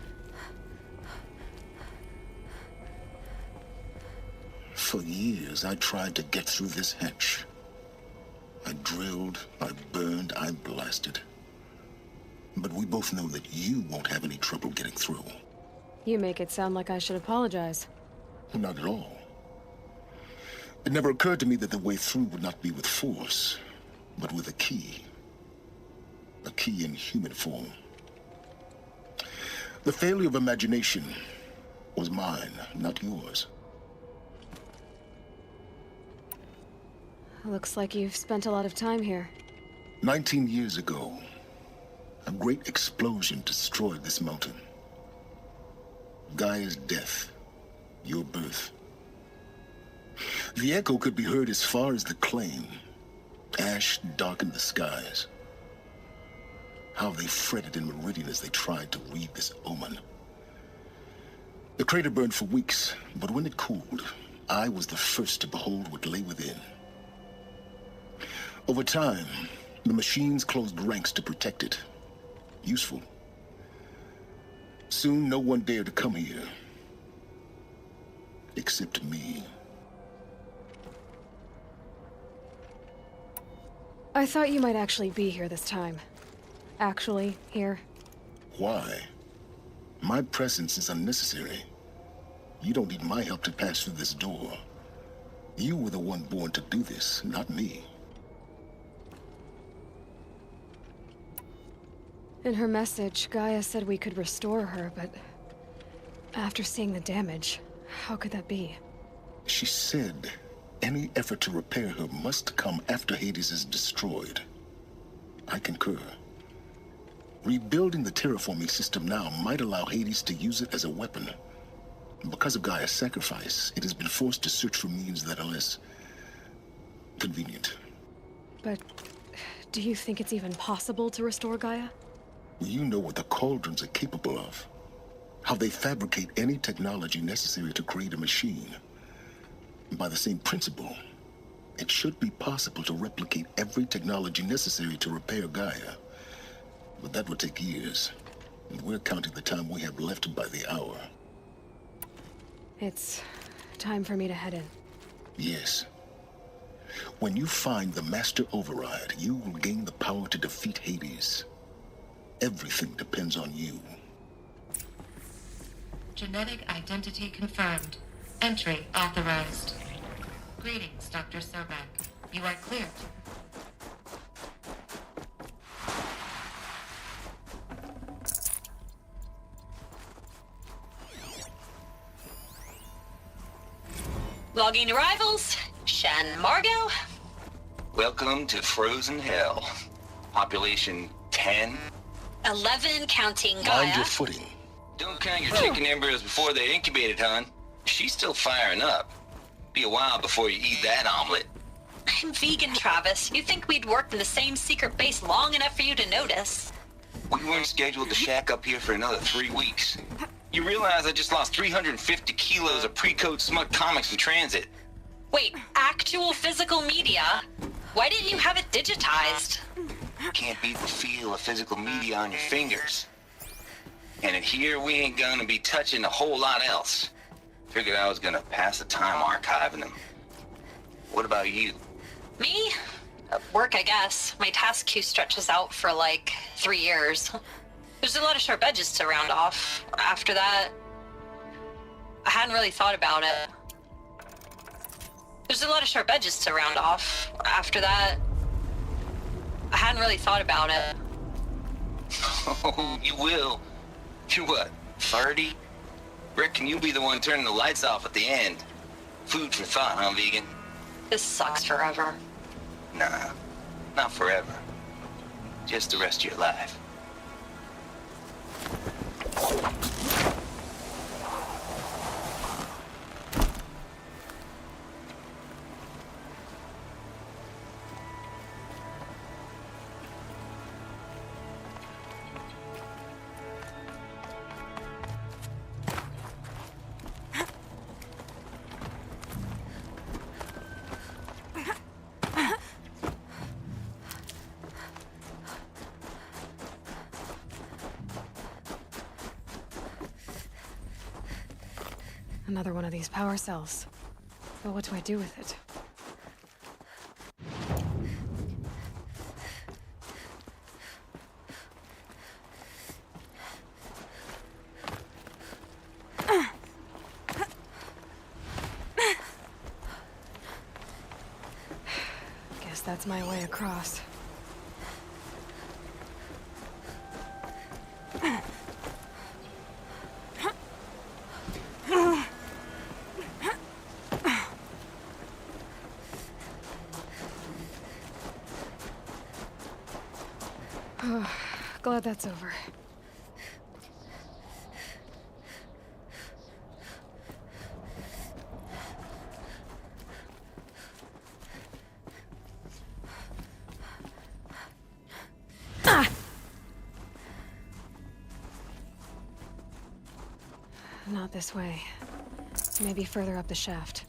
For years, I tried to get through this hatch. I drilled, I burned, I blasted. But we both know that you won't have any trouble getting through. You make it sound like I should apologize. Not at all. It never occurred to me that the way through would not be with force, but with a key. A key in human form. The failure of imagination was mine, not yours. Looks like you've spent a lot of time here. 19 years ago, a great explosion destroyed this mountain. Gaia's death, your birth. The echo could be heard as far as the claim. Ash darkened the skies. How they fretted in Meridian as they tried to read this omen. The crater burned for weeks, but when it cooled, I was the first to behold what lay within. Over time, the machines closed ranks to protect it. Useful. Soon, no one dared to come here. Except me. I thought you might actually be here this time. Actually, here. Why? My presence is unnecessary. You don't need my help to pass through this door. You were the one born to do this, not me. In her message, Gaia said we could restore her, but after seeing the damage, how could that be? She said any effort to repair her must come after Hades is destroyed. I concur. Rebuilding the terraforming system now might allow Hades to use it as a weapon. Because of Gaia's sacrifice, it has been forced to search for means that are less convenient. But do you think it's even possible to restore Gaia? You know what the Cauldrons are capable of. How they fabricate any technology necessary to create a machine. By the same principle, it should be possible to replicate every technology necessary to repair Gaia. But that would take years. And we're counting the time we have left by the hour. It's time for me to head in. Yes. When you find the Master Override, you will gain the power to defeat Hades. Everything depends on you. Genetic identity confirmed. Entry authorized. Greetings, Dr. Sobek. You are cleared. Logging arrivals. Shan Margot. Welcome to Frozen Hell. Population 10. 11 counting Mind Gaia. your footing. Don't count your chicken embryos before they're incubated, hon. She's still firing up. Be a while before you eat that omelet. I'm vegan, Travis. You think we'd worked in the same secret base long enough for you to notice? We weren't scheduled to shack up here for another 3 weeks. You realize I just lost 350 kilos of pre-code smut comics in transit. Wait, actual physical media? Why didn't you have it digitized? Can't beat the feel of physical media on your fingers. And in here, we ain't gonna be touching a whole lot else. Figured I was gonna pass the time archiving them. What about you? Me? Work, I guess. My task queue stretches out for like 3 years. There's a lot of sharp edges to round off. After that, I hadn't really thought about it. There's a lot of sharp edges to round off. After that, I hadn't really thought about it. Oh, you will. You're what, 30? Reckon you'll be the one turning the lights off at the end. Food for thought, huh, vegan? This sucks forever. Nah, not forever. Just the rest of your life. Another one of these power cells. But what do I do with it? Guess that's my way across. Glad that's over. Not this way. Maybe further up the shaft.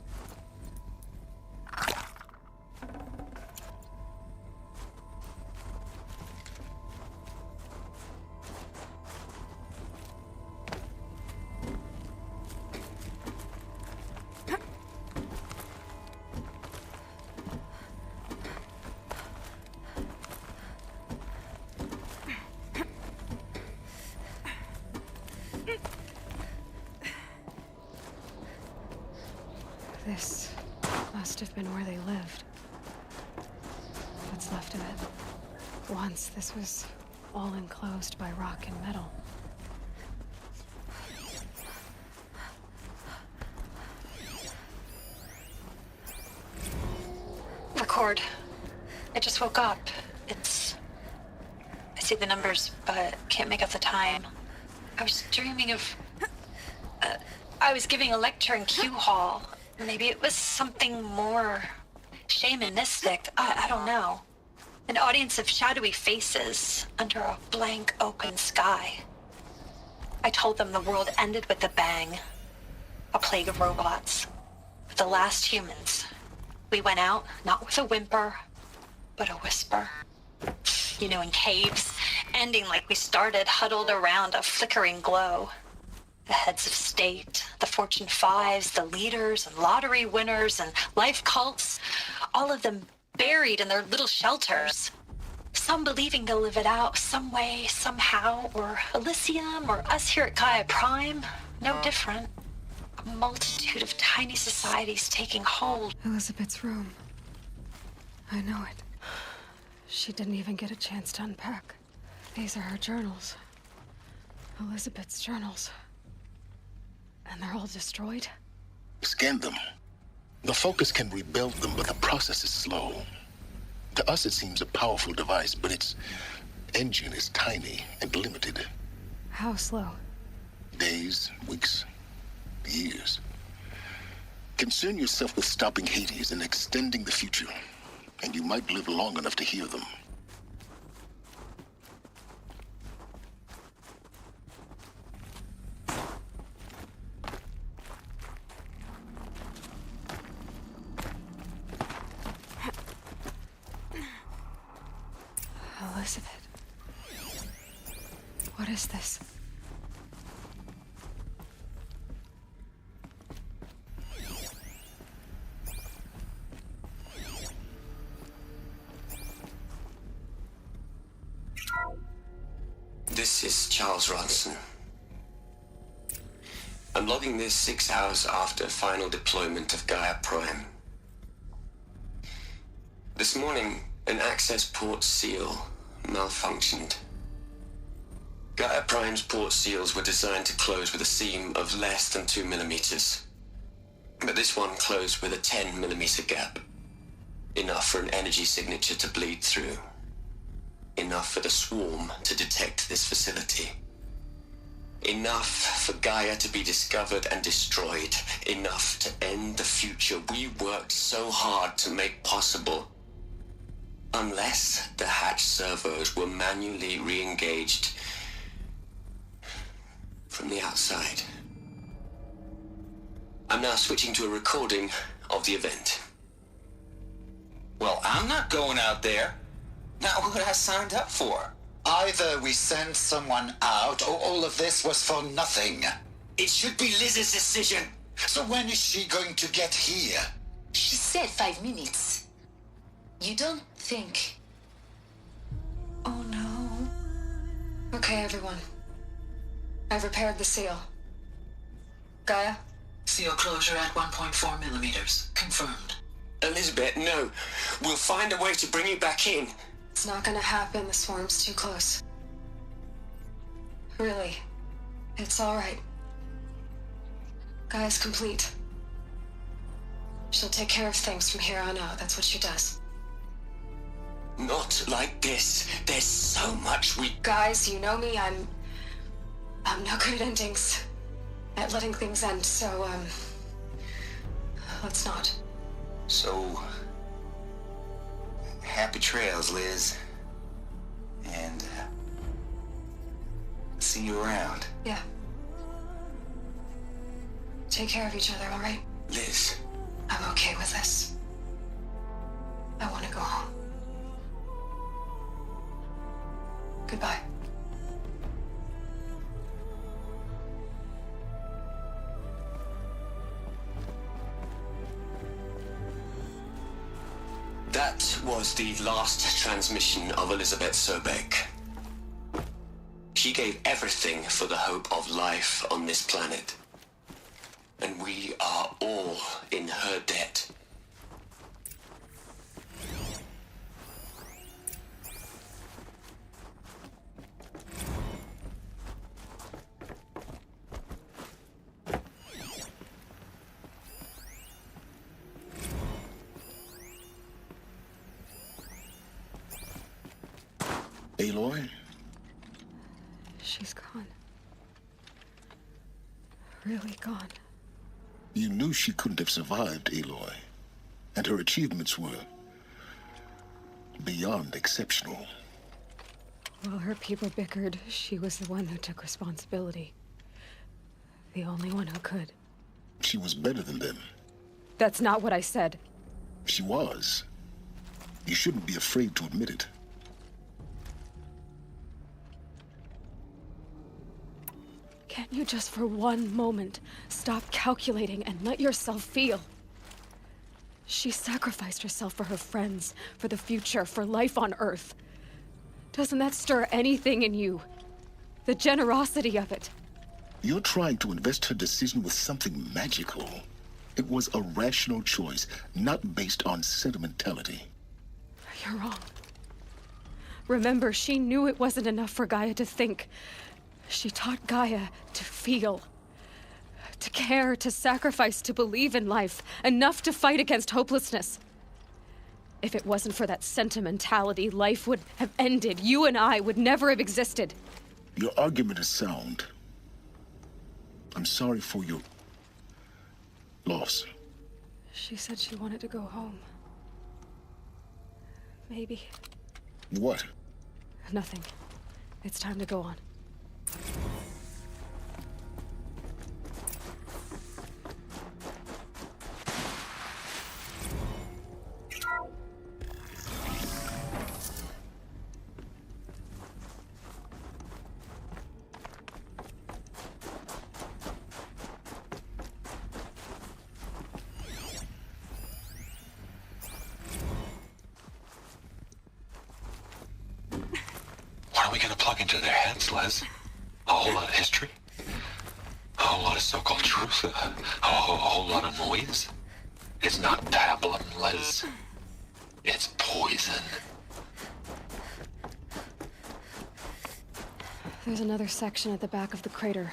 must have been where they lived. What's left of it. Once, this was all enclosed by rock and metal. Record. I just woke up. I see the numbers, but can't make out the time. I was dreaming of... I was giving a lecture in Q Hall. Maybe it was something more shamanistic. I don't know. An audience of shadowy faces under a blank open sky. I told them the world ended with a bang. A plague of robots. The last humans. We went out, not with a whimper, but a whisper. You know, in caves, ending like we started, huddled around a flickering glow. The heads of state, the Fortune 5s, the leaders and lottery winners and life cults, all of them buried in their little shelters. Some believing they'll live it out some way, somehow, or Elysium, or us here at Gaia Prime, no different. A multitude of tiny societies taking hold. Elizabeth's room. I know it. She didn't even get a chance to unpack. These are her journals. Elizabeth's journals. And they're all destroyed? Scan them. The Focus can rebuild them, but the process is slow. To us, it seems a powerful device, but its engine is tiny and limited. How slow? Days, weeks, years. Concern yourself with stopping Hades and extending the future, and you might live long enough to hear them. Elizabeth. What is this? This is Charles Ronson. I'm logging this 6 hours after final deployment of Gaia Prime. This morning, an access port seal malfunctioned. Gaia Prime's port seals were designed to close with a seam of less than 2 millimeters. But this one closed with a 10 millimeter gap. Enough for an energy signature to bleed through. Enough for the swarm to detect this facility. Enough for Gaia to be discovered and destroyed. Enough to end the future we worked so hard to make possible. Unless the hatch servos were manually re-engaged from the outside. I'm now switching to a recording of the event. Well, I'm not going out there. Not what I signed up for. Either we send someone out, or all of this was for nothing. It should be Liz's decision. So when is she going to get here? She said 5 minutes. You don't think... Oh no. Okay, everyone. I've repaired the seal. Gaia? Seal closure at 1.4 millimeters. Confirmed. Elizabeth, no. We'll find a way to bring you back in. It's not gonna happen. The swarm's too close. Really. It's all right. Gaia's complete. She'll take care of things from here on out. That's what she does. Not like this. There's so much we... Guys, you know me. I'm no good at endings. At letting things end, so, let's not. So... happy trails, Liz. And, see you around. Yeah. Take care of each other, all right? Liz. I'm okay with this. I want to go home. Goodbye. That was the last transmission of Elizabeth Sobek. She gave everything for the hope of life on this planet. And we are all in her debt. Aloy? She's gone. Really gone. You knew she couldn't have survived, Aloy. And her achievements were beyond exceptional. While her people bickered, she was the one who took responsibility. The only one who could. She was better than them. That's not what I said. She was. You shouldn't be afraid to admit it. Can't you just for one moment stop calculating and let yourself feel? She sacrificed herself for her friends, for the future, for life on Earth. Doesn't that stir anything in you? The generosity of it. You're trying to invest her decision with something magical. It was a rational choice, not based on sentimentality. You're wrong. Remember, she knew it wasn't enough for Gaia to think. She taught Gaia to feel. To care, to sacrifice, to believe in life. Enough to fight against hopelessness. If it wasn't for that sentimentality, life would have ended. You and I would never have existed. Your argument is sound. I'm sorry for your loss. She said she wanted to go home. Maybe. What? Nothing. It's time to go on. What are we gonna plug into their heads, Les? A whole lot of history? A whole lot of so-called truth? A whole lot of noise? It's not pablum, Les. It's poison. There's another section at the back of the crater.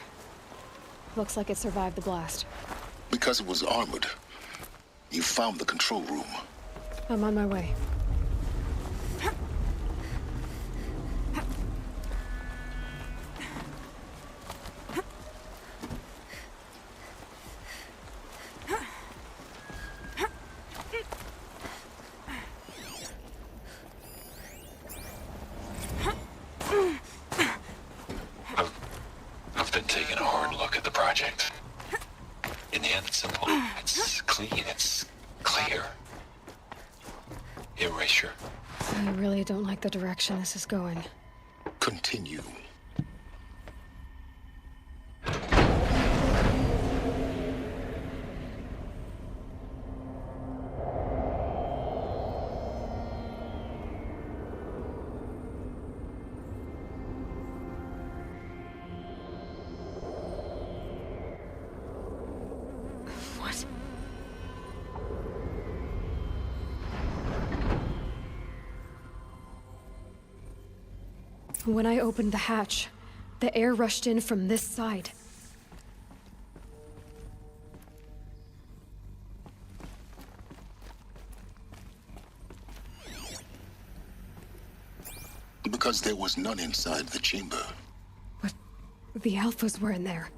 Looks like it survived the blast. Because it was armored. You found the control room. I'm on my way. I've been taking a hard look at the project. In the end, it's simple. It's clean. It's clear. Erasure. I really don't like the direction this is going. Continue. What? When I opened the hatch, the air rushed in from this side. Because there was none inside the chamber. But the Alphas were in there.